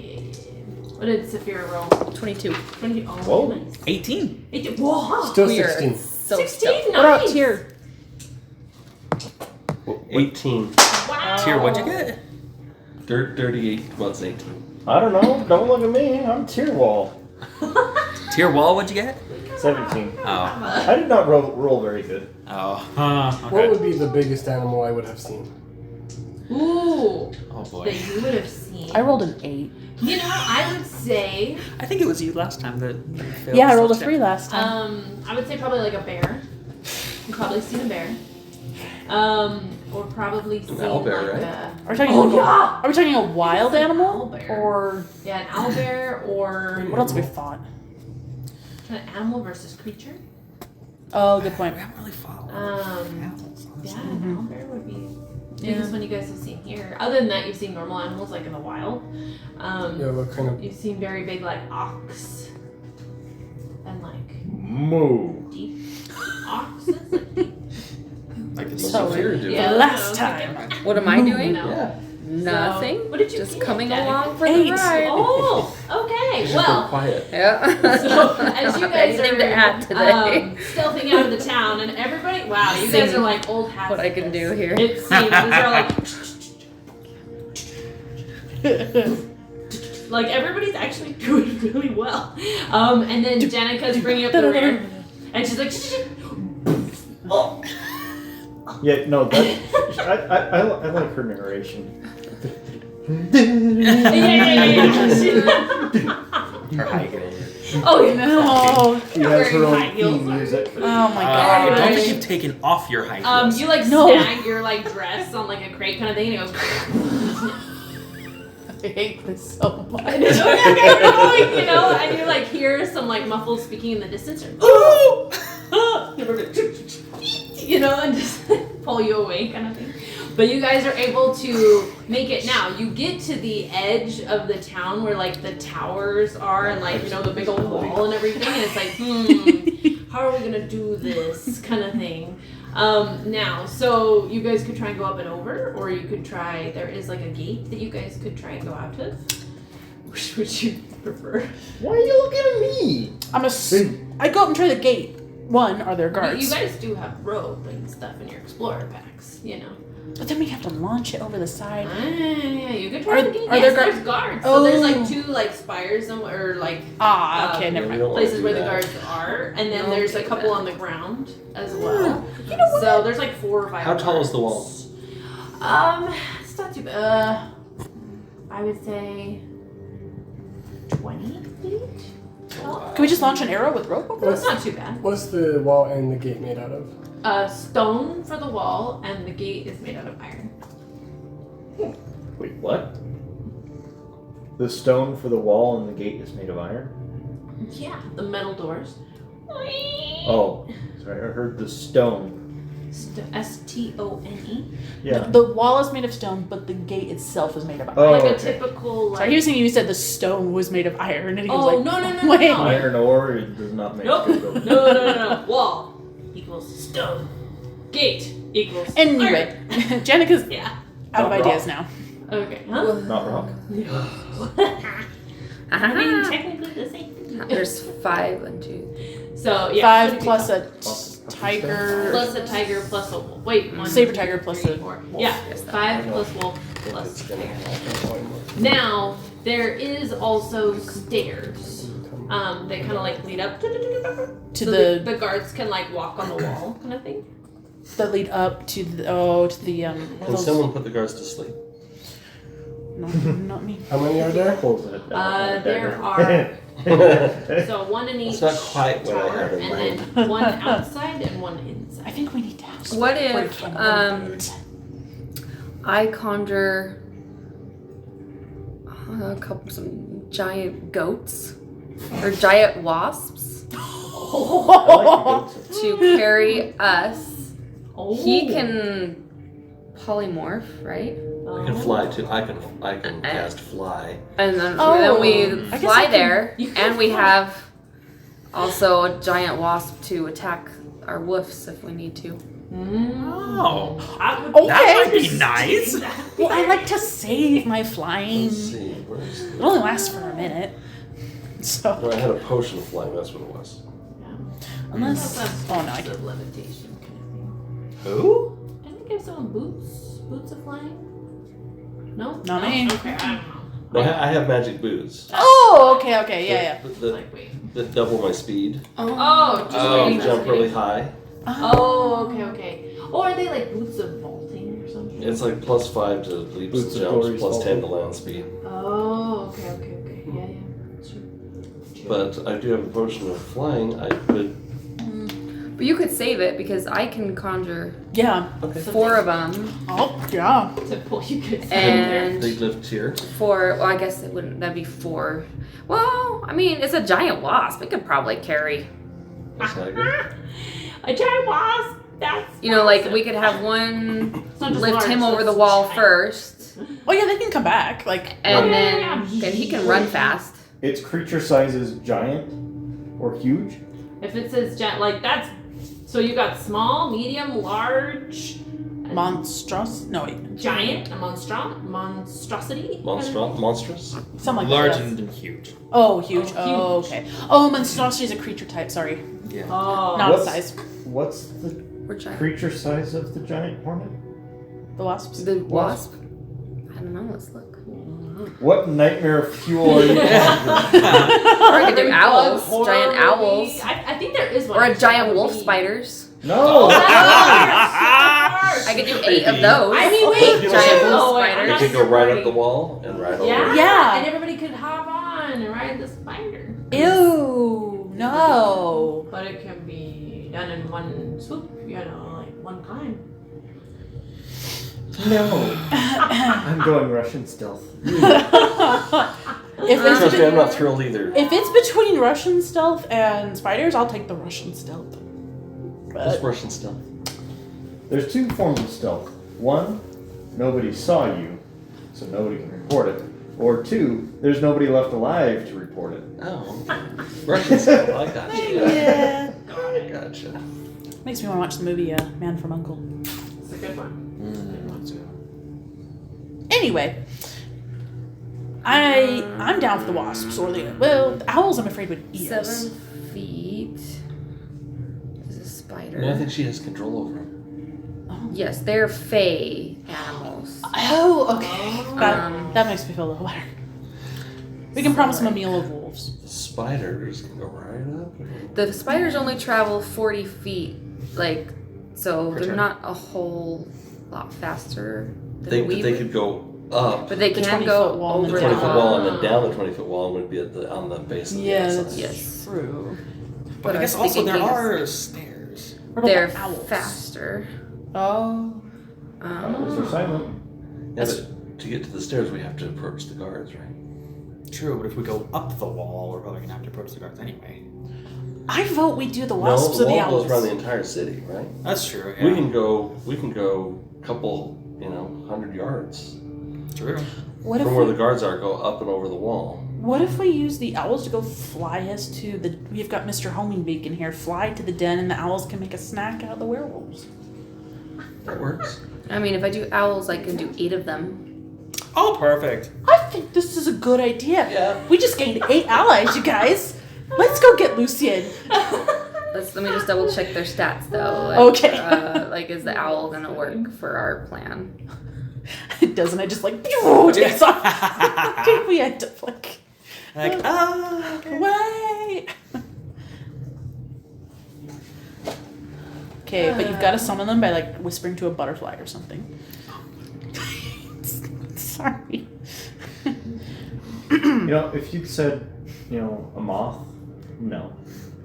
What did Sapphira roll? 22. 20. Oh, Whoa. nice. 18. 18. Whoa. Still We are 16. so 16. stealthy. Nice. What about Tier? 18. Wow. Tier, what'd you get? 38. Well, it's 18. I don't know. Don't look at me. I'm tier wall. Tier wall, what'd you get? 17. Oh. I did not roll very good. Oh. What Okay. would be the biggest animal I would have seen? Ooh. Oh boy. That you would have seen. I rolled an 8. You know, I would say, I think it was you last time that failed Yeah, I to rolled a step 3 last time. I would say probably like a bear. You've probably seen a bear. Or probably seen owlbear, like right? a Are we talking Oh, like yeah! Are we talking a wild animal? Owlbear. Or yeah, an owlbear or what else have we fought? an animal versus creature. Oh, good point. We haven't really followed Yeah, animals, honestly. an owlbear would be the Yeah. biggest one you guys have seen here. Other than that, you've seen normal animals like in the wild. Yeah, what kind of? You've seen very big like ox and like Moo. deep oxes. Like deep. Like it's So Sapphira do. Yeah. last time. What am I doing? No. Yeah. Nothing. So, what did you Just get, coming Daddy? along for 8. the ride. Oh, okay. She's just been Well, quiet. Yeah. so as you guys Anything are to add today. stealthing out of the town, and everybody, wow, you guys are like old hats. What I at can this. do here. It seems these are like everybody's actually doing really well. And then Janica's bringing up the rear, and she's like, oh. Yeah, no, that I like her narration. Yeah. Her high heel. Oh, yeah. No. She has her Wearing high own heels. theme music. For Oh my I god. don't think you've taken off your high heels. You like No. snag your like dress on like a crate kind of thing, and it goes. I hate this so much. And it's you know, and you like hear some like muffled speaking in the distance, or, you know, and just pull you away kind of thing. But you guys are able to make it now. You get to the edge of the town where like the towers are and like, you know, the big old wall and everything, and it's like, how are we gonna do this kind of thing? Now, so you guys could try and go up and over, or you could try, there is like a gate that you guys could try and go out of. Which would you prefer? Why are you looking at me? I go up and try the gate. One, are there guards? You guys do have rope and stuff in your explorer packs, you know. But then we have to launch it over the side. Yeah, you could try Are- the gate. are Yes, there there's guards. So there's Oh. like 2 like spires or like Okay, never we mind. don't wanna places do where the that. guards are, and then No, there's a take couple that. on the ground as well. You know what? So there's like 4 or 5. How tall is the wall? It's not too bad. I would say 20 feet. tall. Can we just launch an arrow with rope over That's this? not too bad. What's the wall and the gate made out of? Stone for the wall, and the gate is made out of iron. Wait, what? The stone for the wall and the gate is made of iron? Yeah, the metal doors. Oh, sorry, I heard the stone. Stone. Yeah. The wall is made of stone, but the gate itself is made of iron. Oh, Like a okay. typical like. Sorry, he was thinking you said the stone was made of iron, and he was Oh like, no! wait. Iron ore it does not make Nope. good building. No. Wall equals stone. Gate equals. Anyway, Jenica's iron. Yeah. out of Not ideas rock. now. Okay. Huh? Not rock. I mean, technically the same thing. There's 5 and 2. So yeah. 5 plus a Plus tiger. Plus a tiger plus a wolf. Wait, one. Saber tiger plus three, a four. wolf. Yeah. Yes, that 5 one. plus wolf If plus it's gonna bear. happen. Now there is also stairs. They kind of like lead up To so the guards can like walk on the wall, kind of thing. that lead up to the Can those- someone put the guards to sleep? no, not me. How many are there? Pulls it down. There are so one in each That's not quite what I tower, had in and mind. then one outside and one I inside. think we need to ask. What before if, you came over. I conjure some giant goats or giant wasps I like the to carry us. Oh. He can polymorph, right? I can fly too. I can cast fly. And then, Oh, then I we guess fly I can- there, you can and we fly. have also a giant wasp to attack our woofs if we need to. Oh, Okay. that might be nice. Well, I like to save my flying. Let's see. Where's It the... only lasts for a minute. So No, I had a potion of flying. That's what it was. unless oh no, I It's can't. a levitation kind of thing. Who? Didn't it give someone boots of flying? No? Not No? me. Okay, I don't know. No, I have magic boots. Oh, okay, yeah. That, Like, wait. that double my speed. Oh, just Oh. like You jump really high. Oh, okay. Oh, are they like boots of vaulting or something? It's like +5 to leaps Boots and of jumps, glory plus 10 to vaulting. land speed. Oh, okay. Yeah. Sure. But I do have a potion of flying. I could. But you could save it because I can conjure Yeah. Okay. 4 of them, Oh, yeah. To pull you could and They live tier. 4. Well, I guess it wouldn't. That'd be 4. Well, I mean, it's a giant wasp. It could probably carry. A tiger. a giant wasp. That's You know, like we could have one It's not just lift large, him over it's the wall giant. first, Oh yeah, they can come back. Like and Yeah. then he can run fast. Its creature size is giant or huge. If it says giant, like that's so you got small, medium, large, monstrous. No wait. giant, a monstrosity. Monstrous? Something like Large that. and huge. Oh, huge. Oh, Oh, huge. okay. Oh, monstrosity is a creature type. Sorry, Yeah. Oh. not What's- size. What's the We're giant. creature size of the giant hornet? The wasps. The wasp. I don't know. Let's look. What nightmare fuel are you? Or I could do Bug, owls, horror giant movie. owls, I think there is one. or a actually, giant that would wolf be- spiders. No. I could do 8 of those. I mean, wait, You know giant something? wolf Oh, wait, I'm You spiders. not could go right up sure. the wall and ride over. Yeah. Yeah. And everybody could hop on and ride the spider. Ew. No. But it can be done in one swoop, like one climb. No. I'm going Russian stealth. If it's Trust me, I'm not thrilled either. if it's between Russian stealth and spiders, I'll take the Russian stealth. That's But Russian stuff. There's 2 forms of stealth. 1, nobody saw you, so nobody can report it. Or 2, there's nobody left alive to report it. Oh, okay. Russian stuff. I gotcha. yeah, Gotcha. makes me want to watch the movie Man from Uncle. It's a good one. Anyway, I'm down for the wasps or the owls. I'm afraid would eat us. 7 feet is a spider. And I think she has control over him. Yes, they're fey animals. Oh, okay. That, Um, that makes me feel a little better. We can promise them a meal of wolves. The spiders can go right up. The spiders only travel 40 feet, so Per they're turn. not a whole lot faster than They could go up but they The can 20-foot go wall and the over then 20 the foot wall. wall and then down the 20 foot wall would be on the base of the outside. Yes. True. But I I guess was also thinking there yes. are stairs. What about They're the owls? faster. Oh. Owls are silent. Yeah, but to get to the stairs, we have to approach the guards, right? True, but if we go up the wall, we're probably gonna have to approach the guards anyway. I vote we do the No, wasps the or the wall owls. goes around the entire city, right? That's true. We Yeah. can go a couple, 100 yards True. What if from where we, the guards are. Go up and over the wall. what if we use the owls to go fly us to the? We've got Mr. Homing Beacon here. Fly to the den, and the owls can make a snack out of the werewolves. That works. I mean, if I do owls, I can do 8 of them. Oh, perfect. I think this is a good idea. Yeah. We just gained 8 allies, you guys. Let's go get Lucian. Let me just double check their stats though. Okay. Is the owl gonna work for our plan? It doesn't. I just takes off. We end up okay. wait. Okay, but you've got to summon them by whispering to a butterfly or something. Sorry. If you said, a moth, no.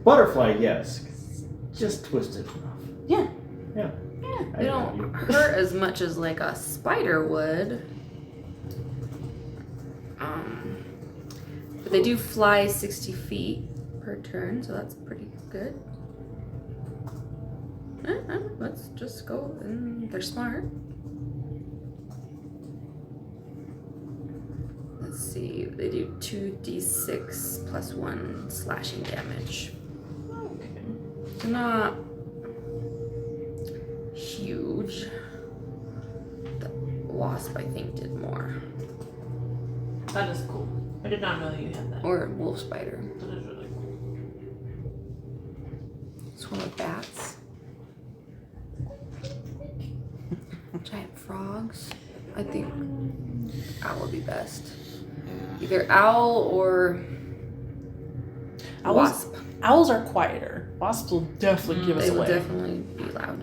Butterfly, yes. 'Cause it's just twisted enough. Yeah. Yeah. They don't hurt as much as like a spider would. But they do fly 60 feet per turn, so that's pretty good. Let's just go, and they're smart. Let's see, they do 2d6 plus 1 slashing damage. Okay. Not huge. The wasp, I think, did more. That is cool. I did not know that you had that. Or wolf spider. That is really cool. It's one of bats. Giant frogs. I think owl would be best. Either owl or wasp. Owls are quieter. Wasps will definitely give us They will away. definitely be loud.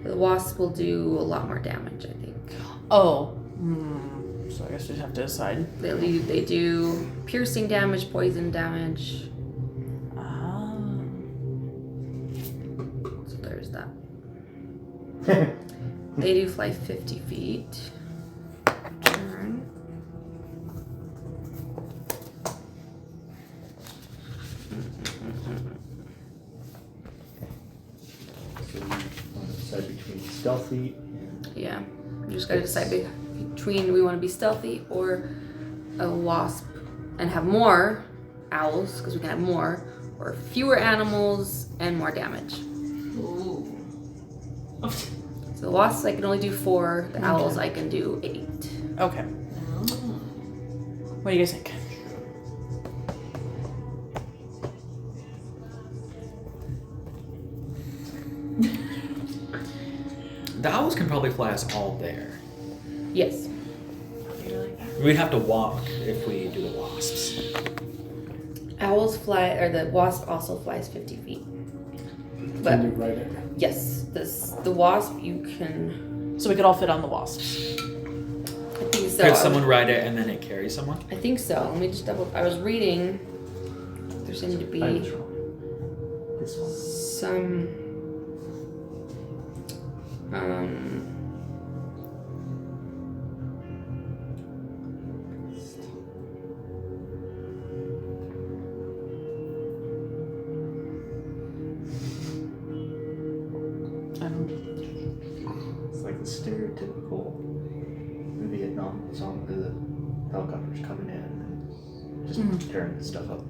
The wasp will do a lot more damage, I think. Oh. So I guess we just have to decide. They do piercing damage, poison damage. So there's that. They do fly 50 feet. Turn. So we want to decide between stealthy and... Yeah. You just gotta decide between we want to be stealthy or a wasp and have more owls, because we can have more, or fewer animals and more damage. Ooh. So the wasps I can only do 4, the owls I can do 8. Okay. What do you guys think? The owls can probably fly us all there. Yes. We'd have to walk if we do the wasps. Owls fly, or the wasp also flies 50 feet. But Can you ride it? yes, the wasp you can. So we could all fit on the wasps. I think so. Could someone ride it and then it carry someone? I think so. Let me just double. I was reading. There seemed to be I was wrong. This one. some. It's like the stereotypical Vietnam song, the helicopters coming in and just tearing the stuff up.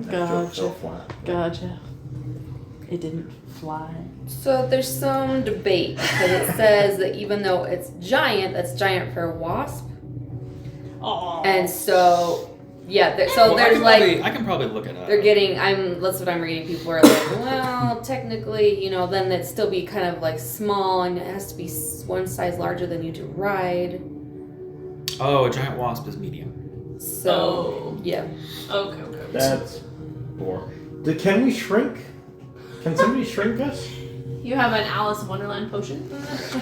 That joke Gotcha. fell flat. Gotcha. It didn't fly. So there's some debate because it says that even though it's giant, that's giant for a wasp, Oh. and so yeah. So Well, there's I can probably look it up. they're getting. That's what I'm reading. People are like, well, technically, then it'd still be kind of like small, and it has to be one size larger than you to ride. Oh, a giant wasp is medium. So yeah. Okay. That's boring. Can we shrink? Can somebody shrink us? You have an Alice in Wonderland potion?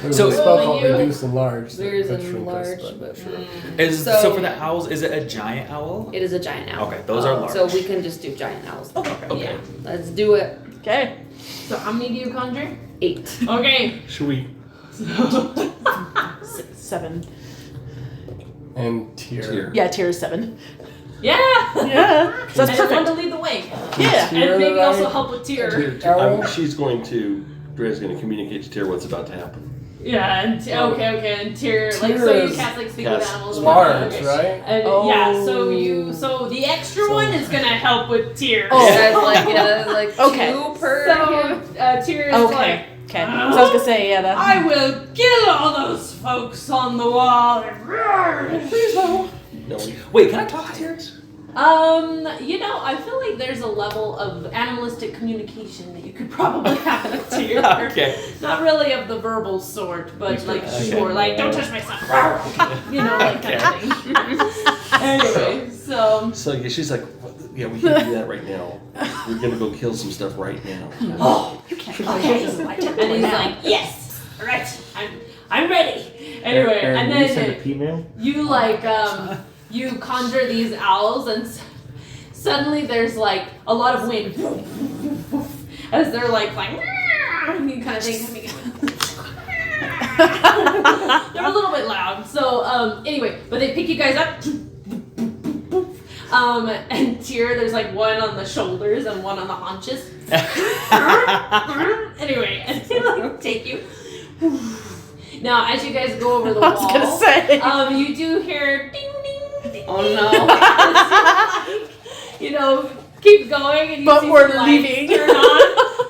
There's So- a spell called you- Reduce Enlarge. There's that a shrink us, large, but but sure. So for the owls, is it a giant owl? it is a giant owl. Okay, those are large. So we can just do giant owls. Okay. Yeah. Let's do it. Okay. So how many do you conjure? 8. Okay. Should we? 7. And tier. Tier. Yeah, tier is 7. Yeah. Yeah. So that's And one perfect. to lead the way. Yeah. And maybe also help with Tyr. She's going to. Dre's going to communicate to Tyr what's about to happen. Yeah, and okay, and Tyr, like, so Tyr you is cast, like, speak with cast animals. and Smart, whatnot. right? And yeah, so the extra one is gonna help with Tyr. Oh. Guys, like, yeah, like Okay. 2 per. So Tyr is Okay. like, Okay. So I was gonna say, yeah, that's. I will kill all those folks on the wall. Please no. No, Wait, can I talk to yours? I feel like there's a level of animalistic communication that you could probably have with Tyr. Okay. Not really of the verbal sort, but like Okay. sure, like don't touch my son. Like kind of thing. Anyway, so So yeah, she's like, yeah, we can do that right now. We're gonna go kill some stuff right now. oh, You can't. okay. This is my turn And he's now. like, yes, all right, I'm ready. Anyway, Aaron, and will you send a then P-mail? you you conjure these owls, and suddenly there's like a lot of wind as they're like flying, kind of thing coming out. They're a little bit loud. So anyway, but they pick you guys up. And Tyr, there's like one on the shoulders and one on the haunches. Anyway, and they like take you. Now, as you guys go over the I wall, was gonna say. you do hear ding ding ding. Oh no. Keep going, and you But see we're some lights leaving. turn on.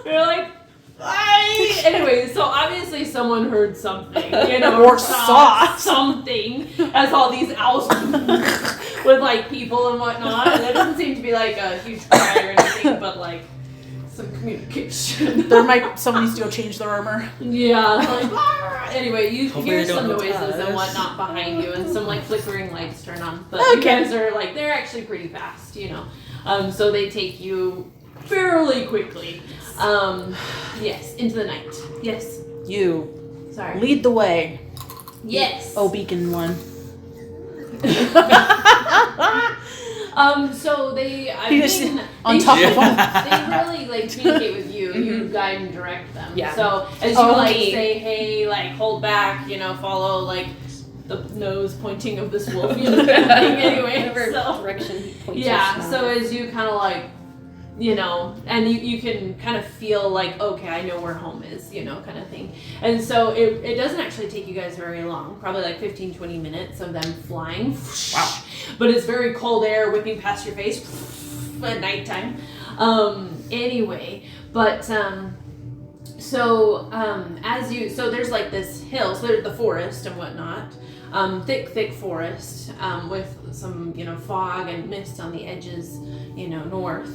You're like, bye. Anyway, so obviously someone heard something, Or saw. something as all these owls with like people and whatnot. And there doesn't seem to be like a huge cry or anything, but like some communication. Someone needs to go change their armor. Yeah, like anyway, you Hopefully hear they don't some go noises to and us. whatnot behind you, and some like flickering lights turn on. But you Okay. guys are like, they're actually pretty fast, so they take you fairly quickly. Yes, into the night. Yes, You sorry. lead the way. Yes. Oh, beacon one. So they, You just on top of one. they really like communicate with you. You guide and direct them. Yeah. So as you Oh, like okay. say, hey, like hold back, follow like the nose pointing of this wolf, kind of thing. Anyway, Whatever so direction he points. yeah. your So snout. as you kind of like, and you can kind of feel like, okay, I know where home is, kind of thing. And so it doesn't actually take you guys very long, probably like 15-20 minutes of them flying. Wow. But it's very cold air whipping past your face at nighttime. Anyway, but so there's like this hill, so there's the forest and whatnot. Thick forest with some fog and mist on the edges, north.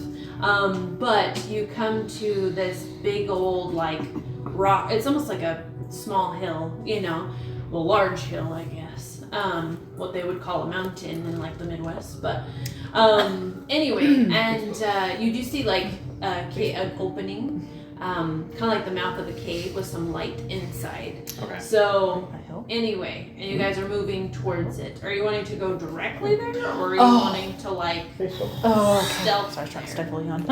But you come to this big old like rock. It's almost like a small hill, large hill, I guess. What they would call a mountain in like the Midwest. But anyway, and you do see like an opening, kind of like the mouth of a cave with some light inside. Okay. So A hill? anyway, and you guys are moving towards it. Are you wanting to go directly there, or are you Oh. wanting to like I think so. Oh, okay. stealth? Sorry, trying to stifle on.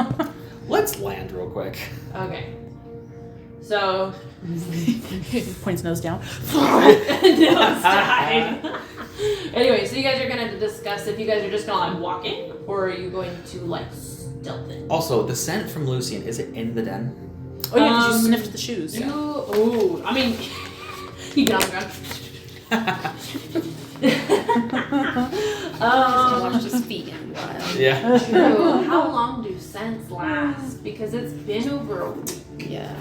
Let's land real quick. Okay. So Points nose down. no, it's died. Anyway, so you guys are gonna discuss if you guys are just gonna like walk in, or are you going to like stealth it? Also, the scent from Lucian, is it in the den? Oh yeah, because you Um, sniffed the shoes. I mean, you get on the ground. Watch his feet in a while. Yeah. True. How long do scents last? Because it's been over a week. Yeah.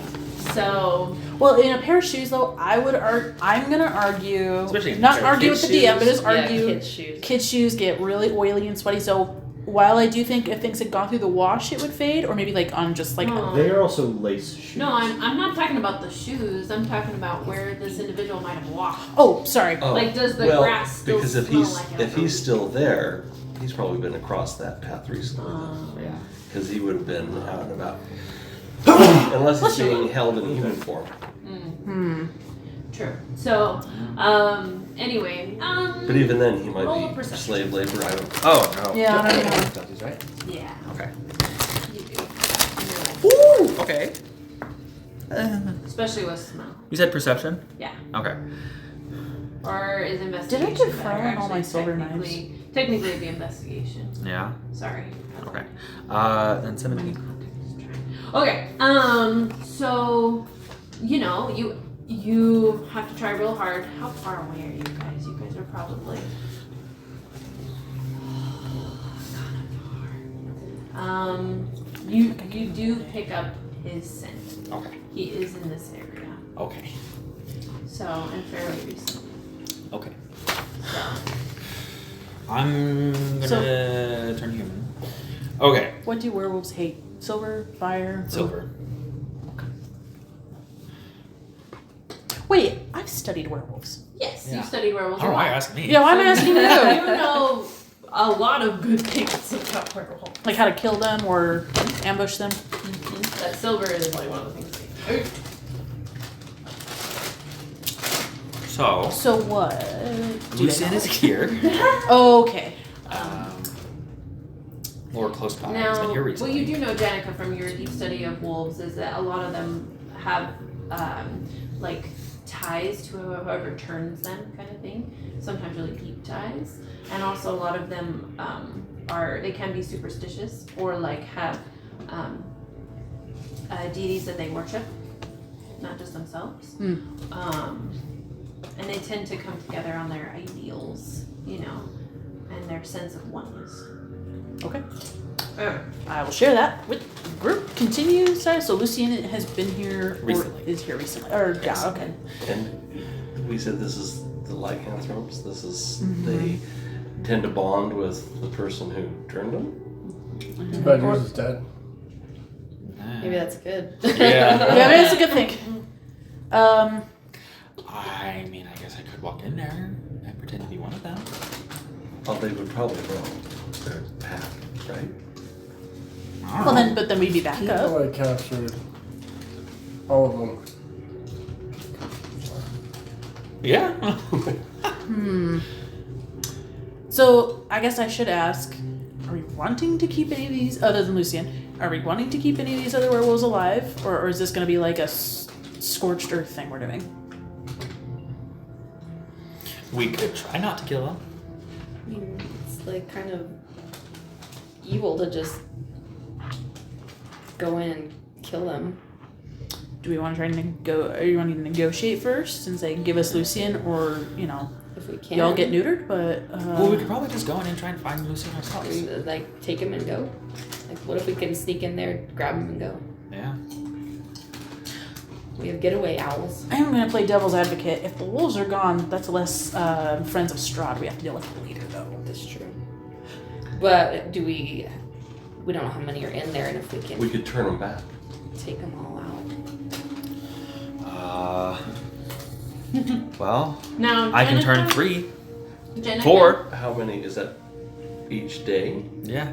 So Well, in a pair of shoes though, I'm gonna argue, Especially not in argue with kids' the DM, but shoes. just argue. kids' shoes. Kids' shoes get really oily and sweaty, so while I do think if things had gone through the wash, it would fade, or maybe like on just like No. They are also lace shoes. no, I'm not talking about the shoes. I'm talking about where this individual might have walked. oh, sorry. Oh, Like, does the well, grass still because if smell he's like it? if he's still there, he's probably been across that path recently. Yeah. Because he would have been out and about. Unless he's being held in human form. True. So, anyway, But even then, he Roll a might be perception. slave labor. I don't. Oh, no. Yeah, I don't know. Studies, right? yeah, Okay. you do. Ooh, okay. Especially with smell. You said perception? Yeah. Okay. Or is investigation? Did I better, defrown all my actually? silver knives? Technically, it'd be investigation. Yeah. Sorry. Okay. Then 17. Okay. So, you have to try real hard. How far away are you guys? You guys are probably you do pick up his scent. Okay. He is in this area. Okay. So, and fairly recent. Okay. So, I'm gonna turn human. Okay. What do werewolves hate? Silver, fire, Silver. Wait, I've studied werewolves. yes, Yeah. you studied werewolves. I don't know a why lot. you're asking me. Yeah, why am I asking You you? know a lot of good things about werewolves. Like how to kill them or ambush them? That silver is like one of the things. So, So what? do Lucian they is know? here. Okay. Or close contacts been Now, here what recently. you do know, Danica, from your deep study of wolves, is that a lot of them have like ties to whoever turns them, kind of thing. Sometimes really deep ties, and also a lot of them they can be superstitious or like have deities that they worship, not just themselves. And they tend to come together on their ideals, and their sense of oneness. Okay. I will share that with the group. Continue. Sorry. So Lucian has been here Recently. Or is here recently. Or yeah. Okay. And we said this is the lycanthropes. This is they tend to bond with the person who turned them. But yours is dead. Maybe that's good. Yeah. Yeah, maybe it's a good thing. I mean, I guess I could walk in there and pretend to be one of them. Oh, they would probably know their path, right? Well then, but then we'd be back People up. I captured, all of them. Yeah. So I guess I should ask: are we wanting to keep any of these, other than Lucian? Are we wanting to keep any of these other werewolves alive, or is this going to be like a scorched earth thing we're doing? We could try not to kill them. I mean, it's like kind of evil to just go in and kill them. Do we want to try to are you wanting to negotiate first and say give us Lucian, or If we can. y'all get neutered? But Well, we could probably just go in and try and find Lucian ourselves. Like, take him and go. Like, what if we can sneak in there, grab him and go? Yeah. We have getaway owls. I am going to play devil's advocate. If the wolves are gone, that's less friends of Strahd we have to deal with later, though. That's true. But we don't know how many are in there, and if we can We could turn them back. take them all out. Well, Now, I can turn Danica- 3, Danica- 4. How many is that each day? Yeah.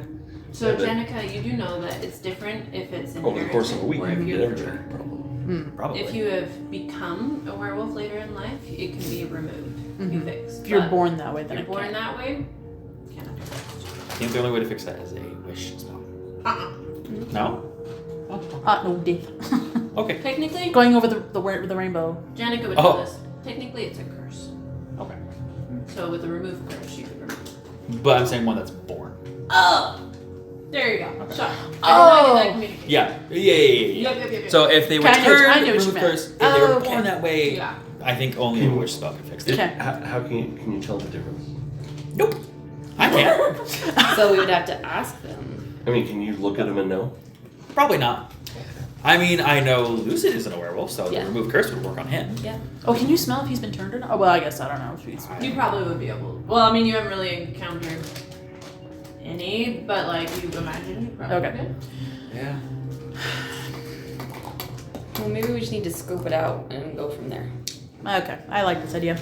So, Yeah, but- Danica, you do know that it's different if it's in Over the course of a week, or you if can you get everything, probably. Probably. If you have become a werewolf later in life, it can be removed, can be fixed. If you're But born that way, if then you're it born can't. that way, cannot do I think the only way to fix that is a wish spell. that. No? No death. Okay. Technically, Going over the rainbow. Danica would Oh. know this. Technically, it's a curse. Okay. So with the remove curse, you could remove. But I'm saying one that's born. Oh, there you go. Shut. Oh. Yeah. Yep. So if they were Okay, I know what turned, you remove meant. first, if they were Okay. born that way, Yeah. I think only a wish spell could fix it. Okay. How can you tell the difference? Nope. I can't. So we would have to ask them. I mean, can you look at them and know? Probably not. I mean, I know Lucid isn't a werewolf, so Yeah. the remove curse would work on him. Yeah. Oh, can you smell if he's been turned or not? Oh, well, I guess I don't know if he's. You probably would be able. Well, I mean, you haven't really encountered any, but like you imagine, you probably Okay. could. Yeah. Well, maybe we just need to scope it out and go from there. Okay, I like this idea.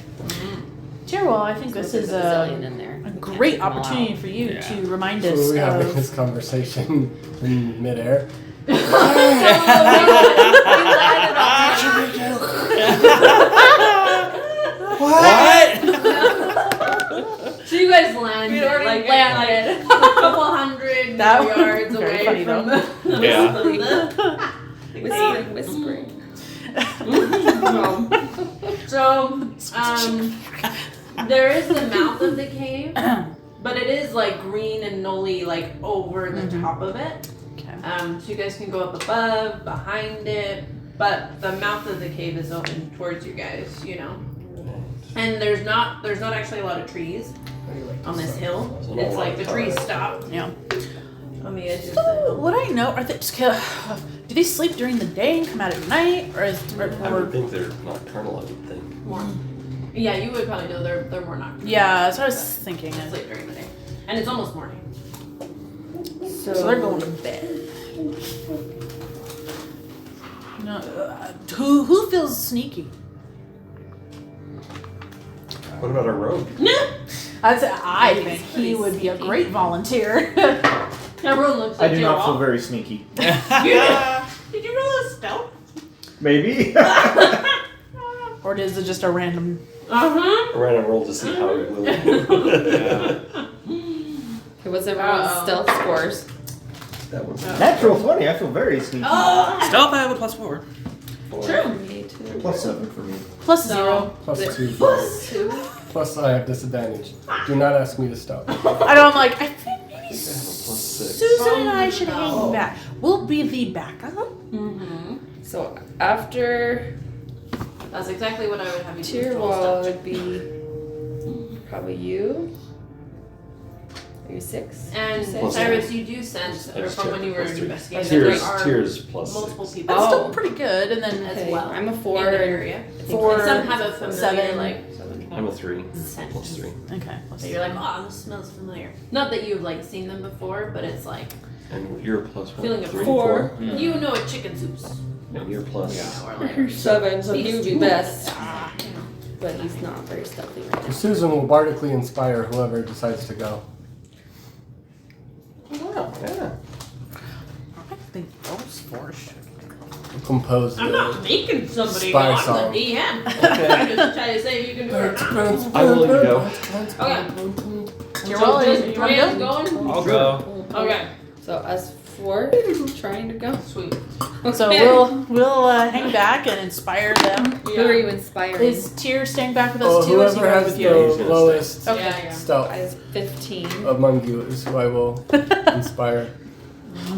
Sure, well, I think this is a zillion a in there. We can't great take them all opportunity out. for you Yeah. to remind So us we having of. this conversation in midair. What? So you guys land We'd already like landed. a couple hundred That was yards very away funny, from though. the Yeah. Whispering. So, There is the mouth of the cave, but it is like green and nully like over the top of it. Okay. So you guys can go up above, behind it, but the mouth of the cave is open towards you guys, you know. And there's not actually a lot of trees on this hill. It's like the trees stop Yeah. on the edge of the So, hill. what I know, are they just do they sleep during the day and come out at night, or is I would think they're nocturnal, I would think. More. Yeah, you would probably know they're more nocturnal. yeah? That's what I was thinking. They sleep during the day, and it's almost morning. So they're going to bed. No, who feels sneaky? What about our rogue? I think he would be a great volunteer. Everyone looks I like do you're not feel all- very sneaky. Did you roll a stealth? Maybe. Or is it just a random? Uh-huh. A random roll to see how it will. Okay, what's everyone's stealth scores? That one's Natural 20. I feel very sneaky. Stealth, I have a +4. True. Me too. +7 for me. Plus 0. Plus The- 2. Two. Plus I have disadvantage. Do not ask me to stop. I know. I'm like, I think maybe +6. Susan and I should hang back. We'll be the backup. Mm-hmm. So after That's exactly what I would have you do. tier roll wall stealth. would be probably you. Are you 6? And Plus Cyrus, you do sense, or from when you were +3. investigating, that Tears, there are tears plus multiple 6. people That's Oh. still pretty good. And then as well. I'm a in 4 the and area. 4, And some have a familiar 7. like. I'm a 3. Scent. +3. Okay. So you're like, oh, this smells familiar. Not that you've like seen them before, but it's like And you're a +1. feeling of 3, 4. you know what chicken soups. And you're plus. Or like 7, so he would be best. you know. But he's not very stealthy right now. Susan will bardically inspire whoever decides to go. Wow, yeah. I think those 4 should. Compose I'm not making somebody go. Spy I'm song. the DM. Okay. I'm just trying to say if you can do it. I will let you go. Okay. You're So rolling. just You wanna Rand's go? going. I'll go. Okay. So us 4 trying to go. Sweet. So we'll hang back and inspire them. Who are you inspiring? Is Tyr staying back with Oh, us too? Or is he whoever going has with the you? He's gonna lowest Okay. Yeah, yeah. stealth I was 15. among you is who I will inspire.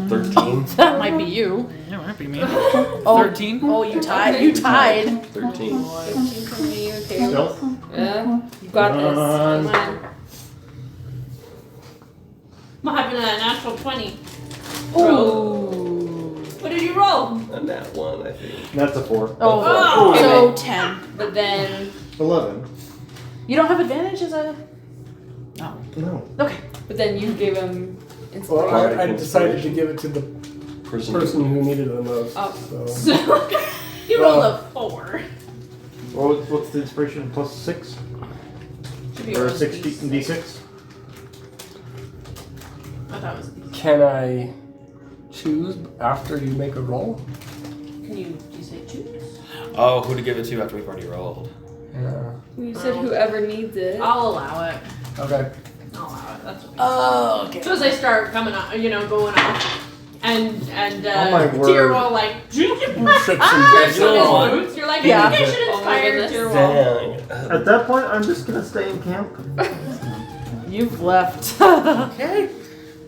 13. That might be you. Yeah, it might be me. Oh, 13. Oh, you tied. Okay. You tied. 13. 15 for me, okay. Stealth. Yeah, you got this. Come Come on. What happened to that natural 20? Ooh. What did you roll? A nat 1, I think. That's a 4. Oh. Oh. So 10. But then, 11. You don't have advantage as a. No. No. Okay. but then you gave him Well, inspiration. I decided to give it to the person who needed it the most. Oh. So. So, you rolled a 4. Well, what's the inspiration? +6? Should be Or around 60 D6. D6? I thought it was a D6. Can I choose after you make a roll? Can you say choose? Oh, who to give it to after we've already rolled? Yeah. You said whoever needs it. I'll allow it. Okay. I'll allow it. That's okay. Oh, okay. As soon as they start coming up, going off, and Oh my Tyr word. will like Trips and grab gets some of his on. boots. You're like, Yeah. I think I should Oh my inspire goodness. Tyr will. Dang. At that point, I'm just gonna stay in camp. You've left. Okay.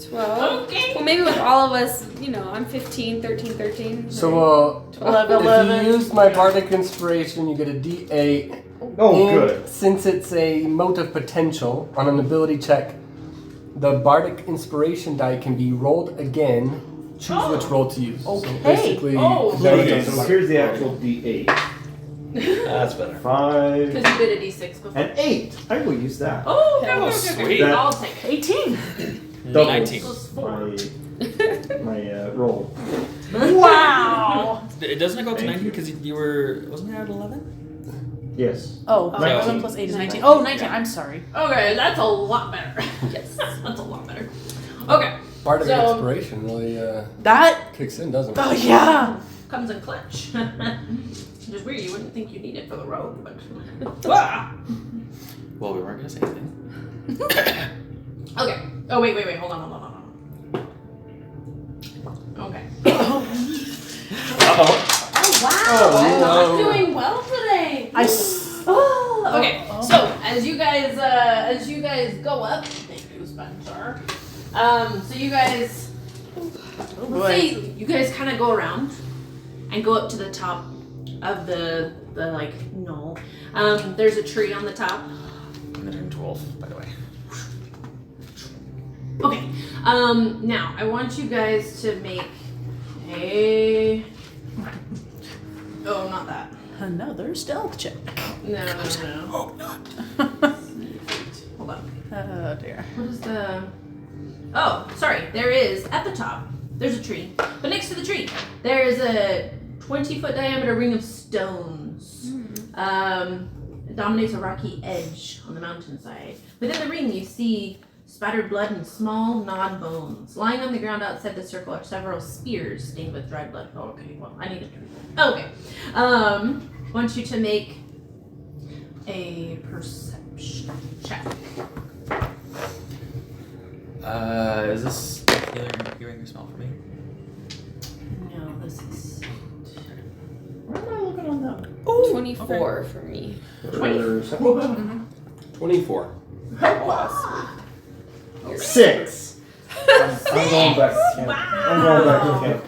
12. Okay. Well, maybe with all of us, I'm 15, 13, 13. So, 11, if 11. you use my bardic inspiration, you get a D8. Oh, And good. since it's a motive potential on an ability check, the bardic inspiration die can be rolled again. Choose which roll to use. Okay. So basically, Oh. never Okay, does so it. here's the actual D8. That's better. 5 Because you did a D6 before. and 8. I will use that. Oh, okay, Oh, okay, sweet. okay. I'll take it. 18. Doubles 19. Plus 4. my roll. Wow. It doesn't it go up to Thank 19 you. because you were wasn't it at 11? Yes. Oh, 19. 11 plus 8 is 19. Oh, 19. I'm sorry. Okay, that's a lot better. Yes. That's a lot better. Okay, Bardic So- inspiration really That. kicks in, doesn't it? Oh, yeah. comes in clutch. Which is weird. You wouldn't think you need it for the road, but. Ah! Well, we weren't gonna say anything. Okay. Oh wait. Hold on. Okay. Uh-oh. Oh wow! I'm doing well today. I. Oh, okay. So as you guys go up, thank you, Spencer. So you guys, let's say you guys kind of go around and go up to the top of the like knoll. There's a tree on the top. I'm gonna turn to wolf, by the way. Okay. Now I want you guys to make a. Oh, not that. Another stealth check. No. Oh, not. Hold on. Oh dear. What is the? Oh, sorry. There is at the top. There's a tree, but next to the tree, there is a 20-foot diameter ring of stones. It dominates a rocky edge on the mountainside. Within the ring, you see spattered blood and small gnawed bones. Lying on the ground outside the circle are several spears stained with dried blood. Oh, okay. Well, I need a tree. Okay. I want you to make a perception check. Is this hearing your smell for me? No, this is. Where am I looking on that? 24 for me. 24. 6. I'm going back to camp. I'm going back to camp.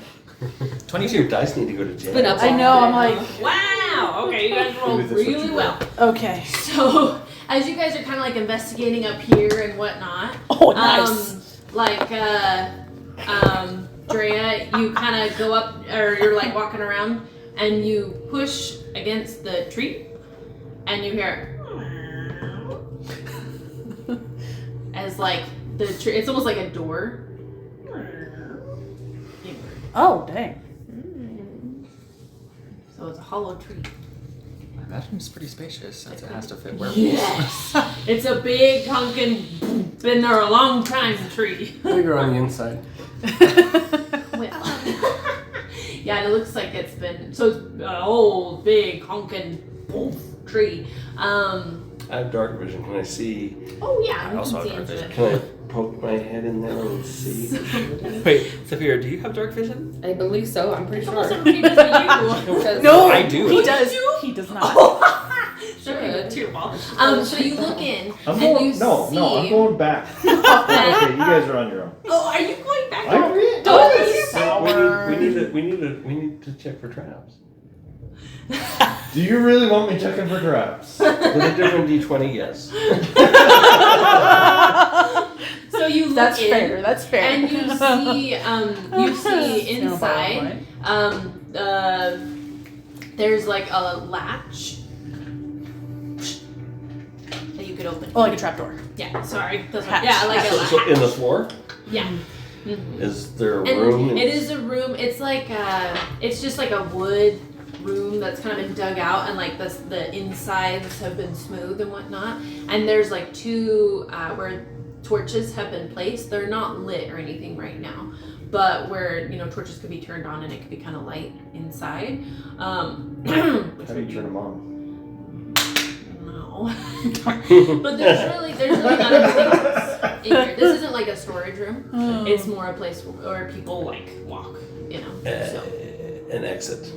22. Your dice need to go to jail. Been up I all know. I'm day. like, Wow. Okay, you guys rolled Maybe that's what really you well. okay. So, as you guys are kind of like investigating up here and whatnot, Oh, nice. Drea, you kind of go up, or you're like walking around, and you push against the tree, and you hear as like the tree. It's almost like a door. Oh dang. So it's a hollow tree. I imagine it's pretty spacious since it has to fit werewolves. Yes, it's a big honkin', been there a long time tree. Bigger on the inside. Yeah, and it looks like it's been so it's an old, big honkin' tree. I have dark vision. Can I see? Oh yeah, you also can have see dark into vision. it. Can I poke my head in there and see? Wait, Sapphira, do you have dark vision? I believe so. I'm pretty Almost sure. every tree does for you. Because- No, I do. He What does. you? He does not. Sure, too. So you look in I'm and going. you No, see. I'm going back. Okay, you guys are on your own. Oh, are you going back? I'm really. We need to check for traps. Do you really want me checking for traps? With a different D20, yes. So you look That's in, fair. That's fair. and you see inside. There's like a latch that you could open. Oh, like a trapdoor. Yeah, sorry. That's Hatch. yeah, like a So latch. in the floor, Yeah. is there a And room? it is a room. It's like it's just like a wood room that's kind of been dug out, and like the insides have been smooth and whatnot. And there's like two where torches have been placed. They're not lit or anything right now, but where torches could be turned on and it could be kind of light inside. How do you turn them on? No. But there's really not anything else in here. This isn't like a storage room. It's more a place where people like walk, so An exit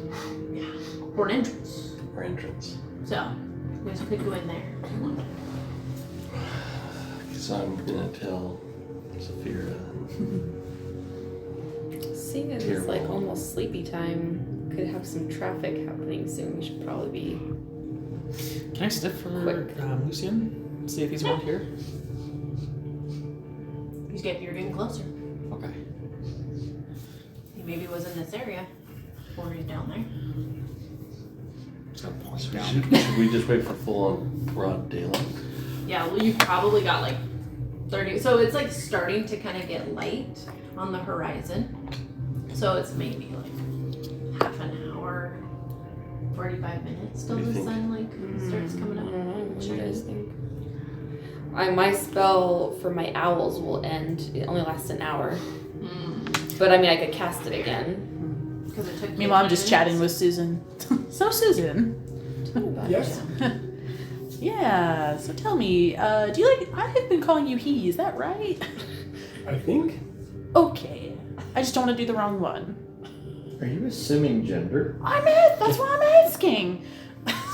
or an entrance. or entrance. So you guys could go in there if you want. So I'm gonna tell Sapphira. Seeing as it's like almost sleepy time, could have some traffic happening soon. We should probably be. Can I sniff for Lucian? See if he's around here? You're getting closer. Okay. He maybe was in this area, or he's down there. Just gonna point So down. should we just wait for full on broad daylight? Yeah, well, you've probably got like 30. So it's like starting to kind of get light on the horizon. So it's maybe like half an hour, 45 minutes till What do you the think? sun like starts coming I up. don't know. What do you guys think? My spell for my owls will end. It only lasts an hour. But I mean, I could cast it again. Because it took you Meanwhile, I'm 20 just minutes. chatting with Susan. So Susan. Yes. Yeah. So tell me, do you like? I have been calling you he. Is that right? I think. Okay. I just don't want to do the wrong one. Are you assuming gender? That's what I'm asking.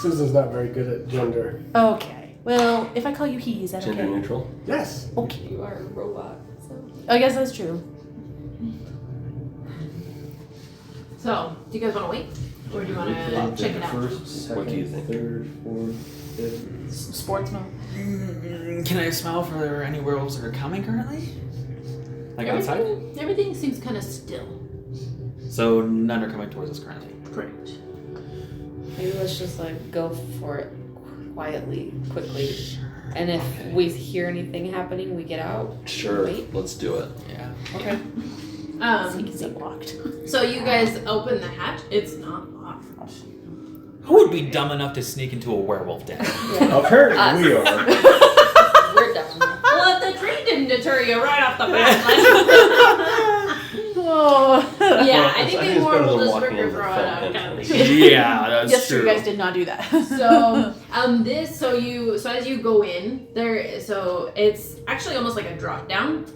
Susan's not very good at gender. Okay. Well, if I call you he, is that Gender okay? neutral. Yes. Okay. You are a robot. So. I guess that's true. So, do you guys want to wait? Or do you want to check it out? First, second, What do you think? third, fourth, fifth. Sports mode. Can I smell for any werewolves that are coming currently? Like outside? Everything seems kind of still. So none are coming towards us currently. Correct. Maybe let's just like go for it quietly, quickly. And if we hear anything happening, we get out. Sure. Wait. Let's do it. Yeah. Okay. Is it locked? So you guys open the hatch. It's not locked. Who would be dumb enough to sneak into a werewolf den? Apparently we are. We're done. Well, if the tree didn't deter you right off the bat, like, Oh. yeah, I think I they think it's more better will than just walking rip your in the throat front out. Kind of entrance. thing. Yeah, that's Yes, true. you guys did not do that. So as you go in there, so it's actually almost like a drop down,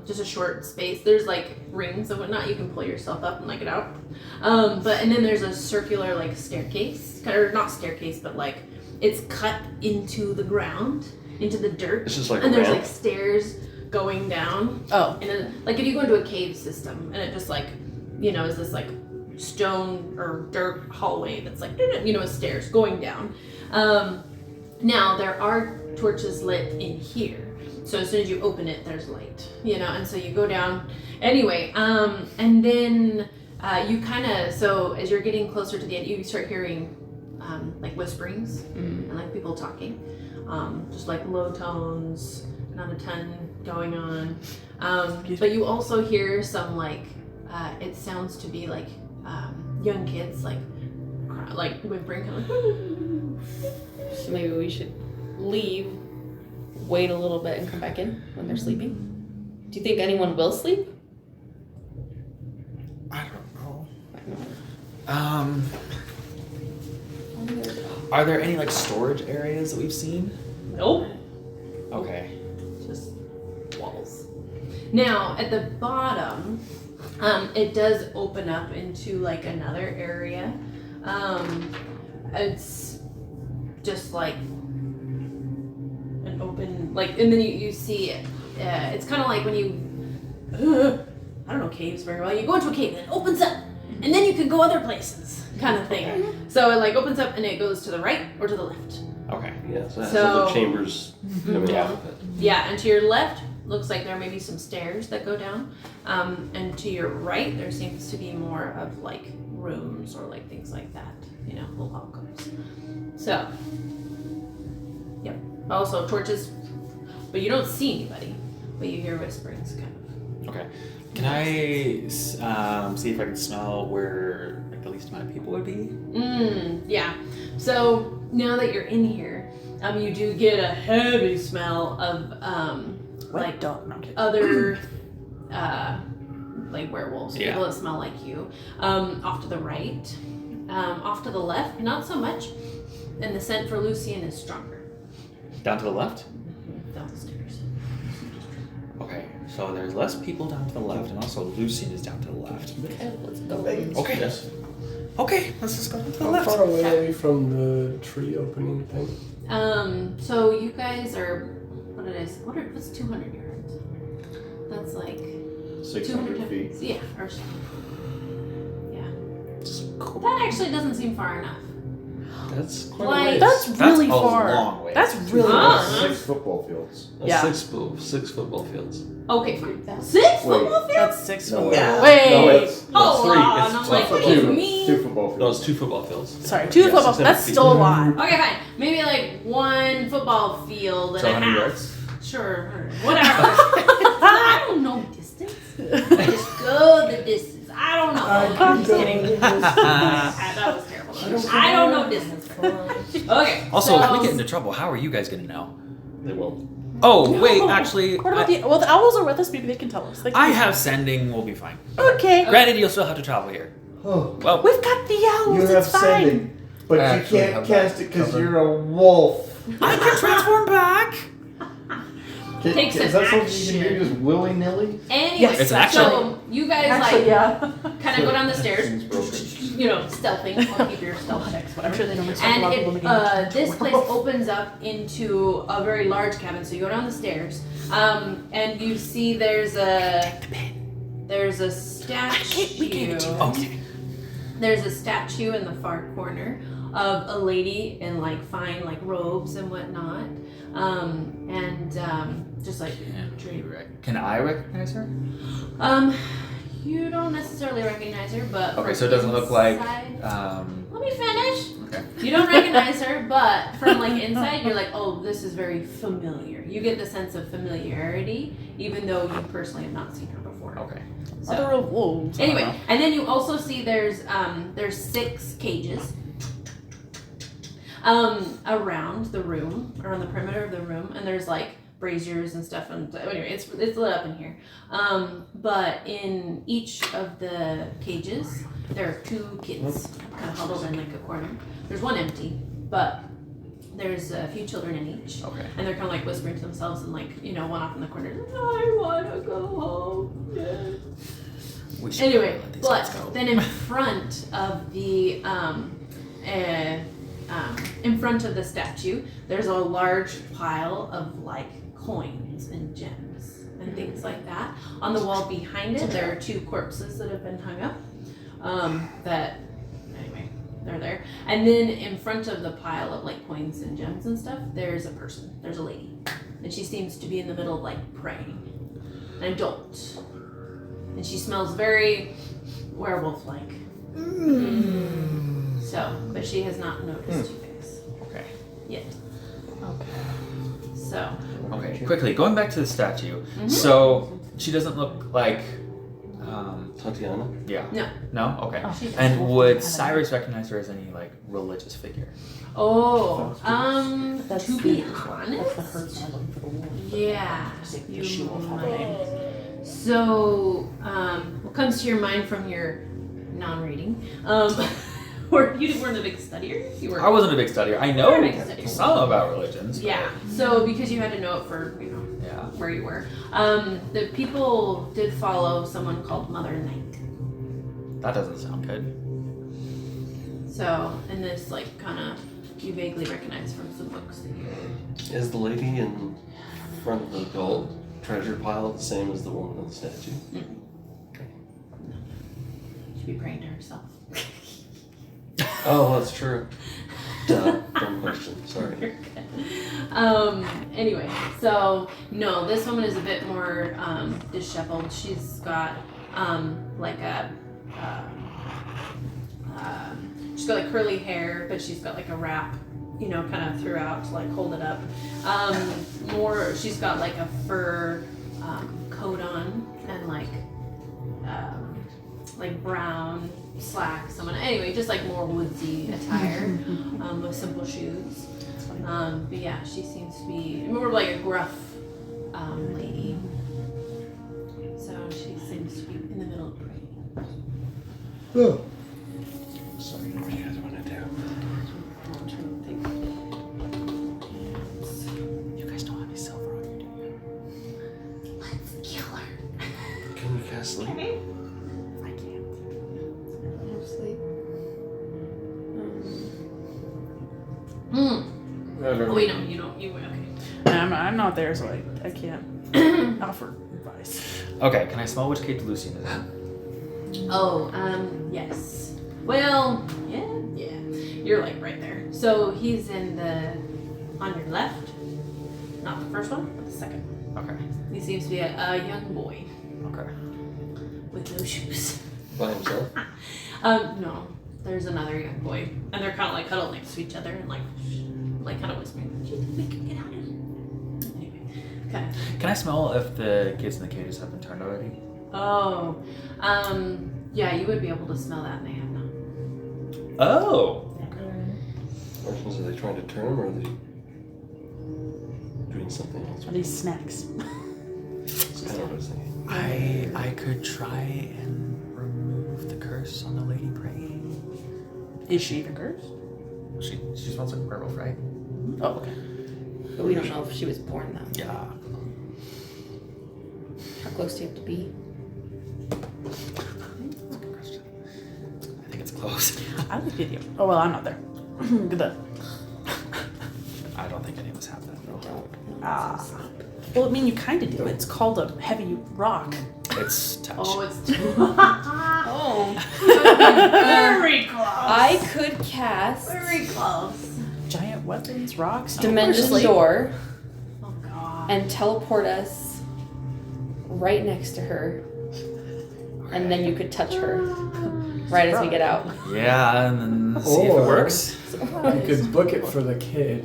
just a short space. There's like rings and whatnot. You can pull yourself up and like get out. And then there's a circular like staircase, or not staircase, but like it's cut into the ground, into the dirt. It's just like and a there's ramp. like stairs going down. Oh. And then, like if you go into a cave system and it just like, is this like stone or dirt hallway that's like, with stairs going down. Now there are torches lit in here. So as soon as you open it, there's light, and so you go down anyway. And then you kind of, so as you're getting closer to the end, you start hearing like whisperings and like people talking, just like low tones, not a ton going on. But you also hear some like, it sounds to be like young kids like whimpering, kind of like, So maybe we should leave, wait a little bit, and come back in when they're sleeping. Do you think anyone will sleep? I don't know. Are there any like storage areas that we've seen? nope. Okay. Just walls. Now, at the bottom, it does open up into like another area. It's just like an open, like, and then you see it. It's kind of like when you, I don't know caves very well. You go into a cave and it opens up, and then you can go other places, kind of thing. So it like opens up and it goes to the right or to the left. Okay. Yeah, so it has So- other chambers coming Yeah. out of it. Yeah, and to your left looks like there may be some stairs that go down, and to your right there seems to be more of like rooms or like things like that, little alcoves. So, yep. Also torches, but you don't see anybody, but you hear whisperings, kind of. Okay. Can I see if I can smell where like, the least amount of people would be? Yeah. So now that you're in here, you do get a heavy smell of like Don't. No, I'm kidding. other like werewolves, Yeah. people that smell like you. Off to the right, off to the left, not so much. And the scent for Lucian is stronger. Down to the left? Down the stairs. Okay. So there's less people down to the left, and also Lucian is down to the left. Okay, let's go. Okay. Yes. Okay. Let's just go to the How left. far away are we from the tree opening thing? So you guys are, what's 200 yards? That's like 600 feet. Yeah, or so. Yeah. Cool. That actually doesn't seem far enough. That's quite Like- a ways. That's really a far. long way. That's really Huh? far. 6 football fields. That's Yeah. six football fields. Okay, fine. That- 6 Wait. football fields? That's 6 No, foot. wait. Wait. No, it's Hold three. on, It's I'm like, what do two. you mean? 2 football No, fields. it's 2 football fields. Sorry, 2 Yeah, football. 600 That's feet. still a lot. Okay, fine. Maybe like 1 football field and So a 100 half. yards? Sure, whatever. I don't know distance. I just go the distance. I don't know. I'm just kidding. That was terrible. I don't know distance. Okay. Also, so, if we get into trouble, how are you guys gonna know? They won't. Oh, wait, actually, What about the owls are with us. Maybe they can tell us. They can I have sending. We'll be fine. Okay. Granted, you'll still have to travel here. Oh, Well, We've got the owls. you have It's fine. sending, but I you actually can't have cast that it because covered. you're a wolf. I can transform back. Takes Is an that something you can do action. just willy nilly? Anyway, Yes, it's an action. so you guys Actually, like yeah. kind of go down the stairs. Thing's broken. stealthing. I'll keep your stealth checks, I'm whatever. sure they don't expect a And lot of people in the game. this place opens up into a very large cabin. So you go down the stairs, and you see there's a statue. We gave it to you. Okay. There's a statue in the far corner of a lady in like fine like robes and whatnot, and just like Can I recognize her? you don't necessarily recognize her, but Okay, from so it doesn't look like. inside- Um, Let me finish. okay. You don't recognize her, but from like inside, you're like, oh, this is very familiar. You get the sense of familiarity, even though you personally have not seen her before. Okay. So- Mother of wolves. Anyway, and then you also see there's 6 cages around the room, around the perimeter of the room, and there's like braziers and stuff. And anyway, it's lit up in here. But in each of the cages, there are 2 kids kind of huddled in like a corner. There's one empty, but there's a few children in each. Okay. And they're kind of like whispering to themselves and like, one off in the corner. I want to go home. Yeah. We should Anyway, let these but guys go. then in front of the in front of the statue, there's a large pile of like coins and gems and things like that. On the wall behind it, there are 2 corpses that have been hung up. That anyway, they're there. And then in front of the pile of like coins and gems and stuff, there's a person. There's a lady, and she seems to be in the middle of like praying. An adult. And she smells very werewolf-like. So, but she has not noticed you guys Okay. yet. Okay. So, Okay. Quickly, going back to the statue. So she doesn't look like. Tatiana? Yeah. no. No. Okay. Oh, she And does. would Cyrus recognize her as any like religious figure? Oh, That's to be That's the honest, herds I'm looking for the wolves. yeah, The she-wolf you have a might. name. So, what comes to your mind from your non-reading? You weren't a big studier? You were. I wasn't a big studier. I You know were a big studier. some about religions. Yeah. So because you had to know it for Yeah. where you were. The people did follow someone called Mother Night. That doesn't sound good. So, and this like kind of you vaguely recognize from some books that you read. Is the lady in front of the gold treasure pile the same as the woman in the statue? She'd be praying to herself. Oh, that's true. Dumb question. Sorry. Anyway, so no, this woman is a bit more disheveled. She's got like a she's got like curly hair, but she's got like a wrap, kind of throughout to like hold it up. She's got like a fur coat on and like brown slacks. Anyway, just like more woodsy attire with simple shoes. But yeah, she seems to be more like a gruff lady. So she seems to be in the middle of praying. Oh. Sorry, what do you guys want to do? I'm trying to think. You guys don't have any silver on you, do you? Let's kill her. Can you cast sleep? I can't. No sleep. Oh wait, no, you don't. You okay? I'm not there, so I can't offer advice. Okay. Can I smell which cage Lucian is in? Oh, yes. Well, yeah. You're like right there. So he's on your left. Not the first one, but the second. Okay. He seems to be a young boy Okay. with no shoes. By himself? No. There's another young boy, and they're kind of like huddled next to each other and like kind of whispering. We can get out of here. Anyway, okay. Can I smell if the kids in the cages have been turned already? Oh, yeah, you would be able to smell that, and they have not. Oh. Questions, are they trying to turn him, or are they doing something else? Are these snacks? That's kind of what I was thinking. I could try and remove the curse on the lady praying. Is she even cursed? She smells like a werewolf, right? Oh, okay. But we don't know if she was born though. Yeah. How close do you have to be? That's a good question. I think it's close. suppose. I like video. Oh well, I'm not there. Good. I don't think any of us have that though. Well, I mean, you kind of do. It's called a heavy rock. It's touch. Oh, it's too. Oh. Very close. I could cast Very close. Giant weapons, rocks, Dimension sleep. Door Oh god. and teleport us right next to her. And then you could touch her right as we get out. Yeah, and then see if it Or- works. You could book it for the kid,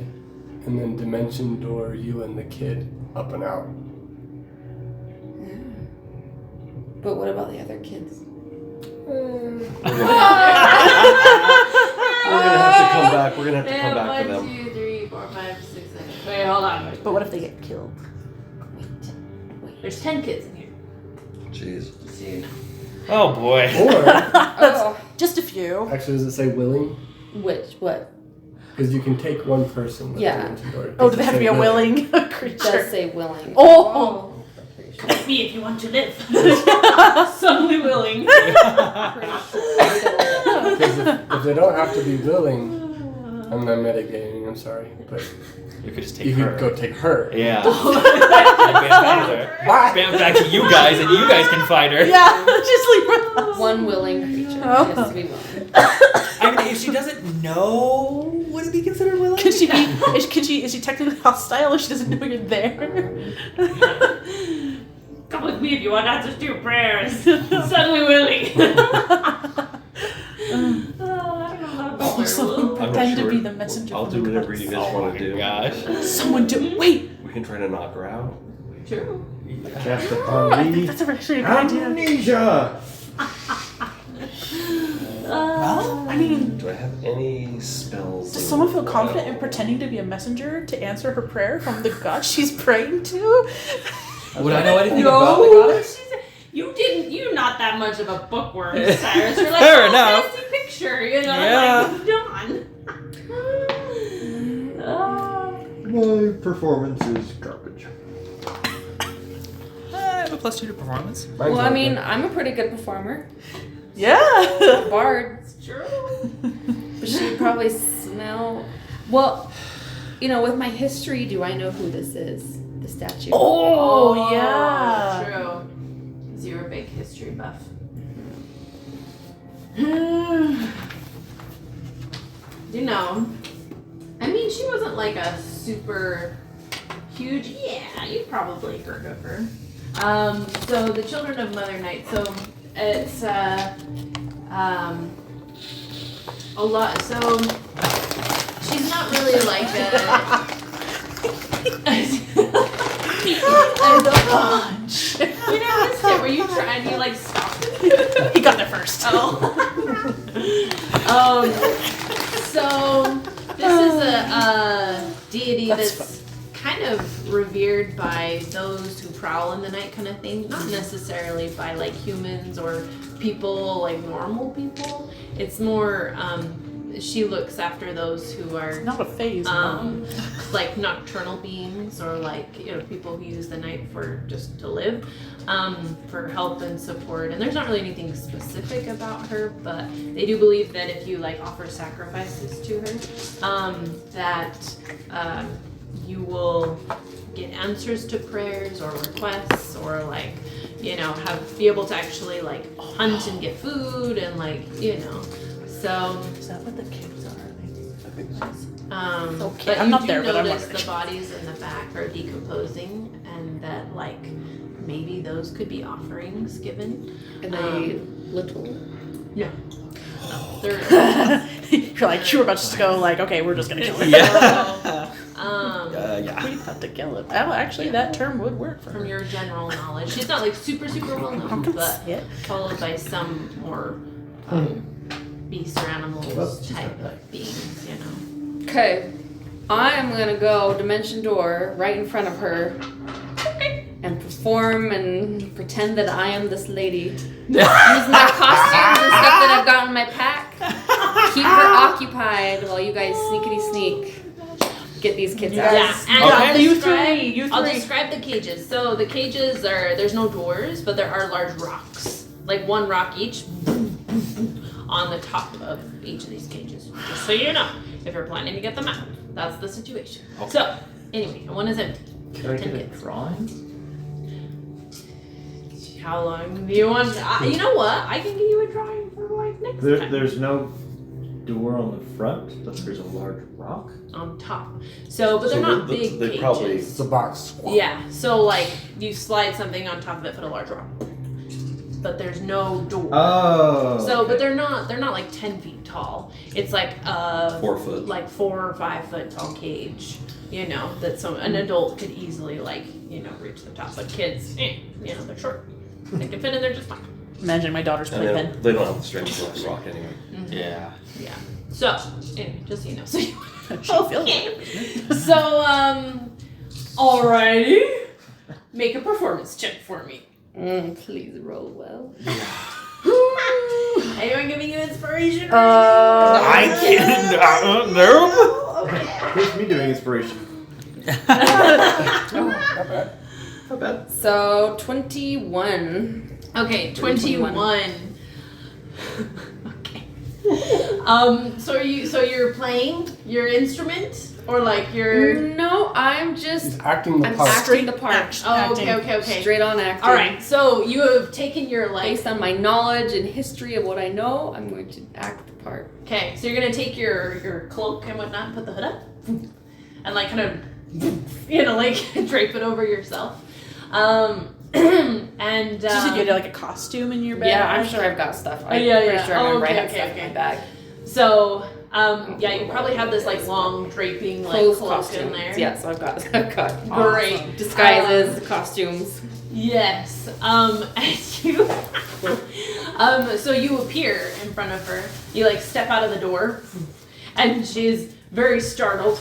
and then dimension door you and the kid up and out. But what about the other kids? We're gonna have to come back. We're gonna have to come back for them. 1, 2, 3, 4, 5, 6, 7. Wait, hold on. Wait. But what if they get killed? There's 10 kids in here. Jeez. Just so you know. Oh boy. Or, Oh, Just a few. actually, does it say willing? which? What? Because you can take one person with Yeah. dimension door. Oh, do they have to be a Does it say willing It does creature? say willing. Oh. With me if you want to live. Suddenly willing. Because if they don't have to be willing, I'm not mitigating, I'm sorry, but You could just take you her. could go take her. Yeah. Bam back to you guys, and you guys can fight her. Yeah, just leave her. One willing creature. Oh. She has to be willing. I mean, if she doesn't know, would it be considered willing? Can she be? Is she technically hostile if she doesn't know you're there? Come with me if you want answers to your prayers. Suddenly willing. I don't know how to Oh, someone werewolf. I'm not pretend to sure. be the messenger. I'll from do the whatever gods. you guys want to do. Gosh. Someone do. Wait. We can try to knock her out. True. Cast I upon think thee that's actually a good idea. amnesia. Well, I mean, Do I have any spells? does someone feel confident in pretending to be a messenger to answer her prayer from the god she's praying to? Would I know anything about the goddess? You're not that much of a bookworm, Cyrus. You're like, Fair oh, enough. fancy picture, you know? Yeah. Like, done. My performance is garbage. I have a +2 to performance. Mine's Well, I open. mean, I'm a pretty good performer. Yeah. A bard. It's true. But she'd probably smell. Well, you know, with my history, do I know who this is? The statue. Oh, yeah. True. 'Cause you're a big history buff. You know, I mean, she wasn't like a super huge. Yeah, you've probably heard of her. So the Children of Mother Night. So it's a lot. So she's not really like a. I don't punch. You never missed it. Were you trying? You like stopped it? He got there first. Oh. So this is a deity that's kind of revered by those who prowl in the night, kind of thing. Not necessarily by like humans or people, like normal people. It's more. She looks after those who are Not a phase. like nocturnal beings or like, you know, people who use the night for just to live, for help and support. And there's not really anything specific about her, but they do believe that if you like offer sacrifices to her, that you will get answers to prayers or requests, or like, you know, be able to actually like hunt and get food and like, you know. So Is that what the kids are? I think so. Okay, but I'm you not do there, but I'm notice wondering. the bodies in the back are decomposing, and that like maybe those could be offerings given. Are they little? They're You're like, you were about to go like, okay, we're just gonna kill him. Yeah. We have to kill him. Oh, actually, that term would work for from her. your general knowledge, she's not like super well known, but Yeah. followed by some more beasts or animals type of beings, you know. Okay. I am gonna go Dimension Door right in front of her. And perform and pretend that I am this lady. Use my costumes and stuff that I've got in my pack. Keep her occupied while you guys sneakity sneak. Get these kids out. Yeah, and Okay. I'll You describe, three, you I'll three. describe the cages. So the cages there's no doors, but there are large rocks. Like one rock each. on the top of each of these cages. Just so you know, if you're planning to get them out, that's the situation. Okay. So, anyway, one is empty. Can I get a 10 kids. drawing? How long do you want? You know what? I can give you a drawing for like next time. There's no door on the front, but there's a large rock. On top. So, but they're not big they cages. probably- It's a box. Yeah. So like you slide something on top of it, put a large rock. But there's no door. Oh. So, but they're not like 10 feet tall. It's like 4 foot. like 4 or 5 foot tall cage. You know that an adult could easily reach the top, but kids, they're short. They can fit in there just fine. Imagine my daughter's And playpen. they don't have the strength to lift the rock anyway. Yeah. Yeah. So anyway, just so you know. So Okay. So alrighty. Make a performance check for me. Please roll well. Anyone giving you inspiration? I can't. Nope. Here's me doing inspiration. Not bad. So 21. Okay, 21. Okay. So you're playing your instrument or like you're No, I'm just He's acting the I'm part. acting the part. okay. Straight on acting. All right. So you have taken your Based on my knowledge and history of what I know, I'm going to act the part. Okay, so you're gonna take your cloak and whatnot, put the hood up, and like kind of like drape it over yourself. And You said you had like a costume in your bag. Yeah, I'm sure I've got stuff. I'm yeah, pretty yeah. sure I remember I Okay, had okay, stuff okay. in my bag. so you probably have this like long draping like Clothes, cloak costumes. in there. Yeah, so I've got Great. disguises, costumes. Yes. And you so you appear in front of her. You like step out of the door and she's very startled.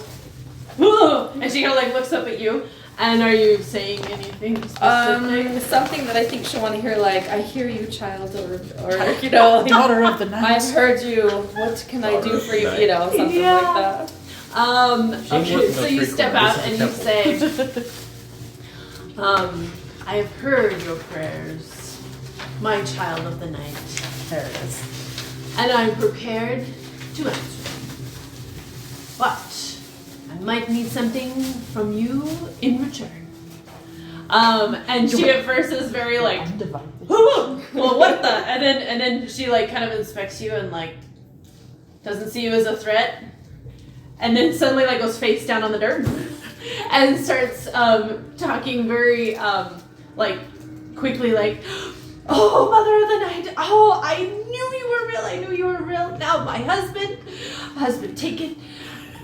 And she kind of like looks up at you. And are you saying anything specific? Something that I think she'll want to hear, like, I hear you, child, or Daughter of the night. I've heard you. What can I do for you? You know, something Yeah. like that. Okay, so you step out and you say, I have heard your prayers, my child of the night. There it is. And I'm prepared to answer them. But I might need something from you in return. And she at first is very like, well, what the? And then she like kind of inspects you and like doesn't see you as a threat. And then suddenly like goes face down on the dirt and starts talking very like quickly like, oh, Mother of the Night, oh, I knew you were real. Now my husband has been taken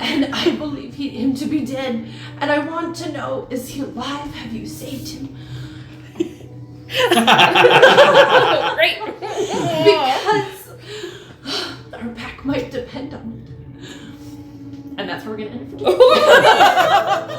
and I believe him to be dead. And I want to know, is he alive? Have you saved him? Great. Because our pack might depend on it. And that's where we're gonna end it.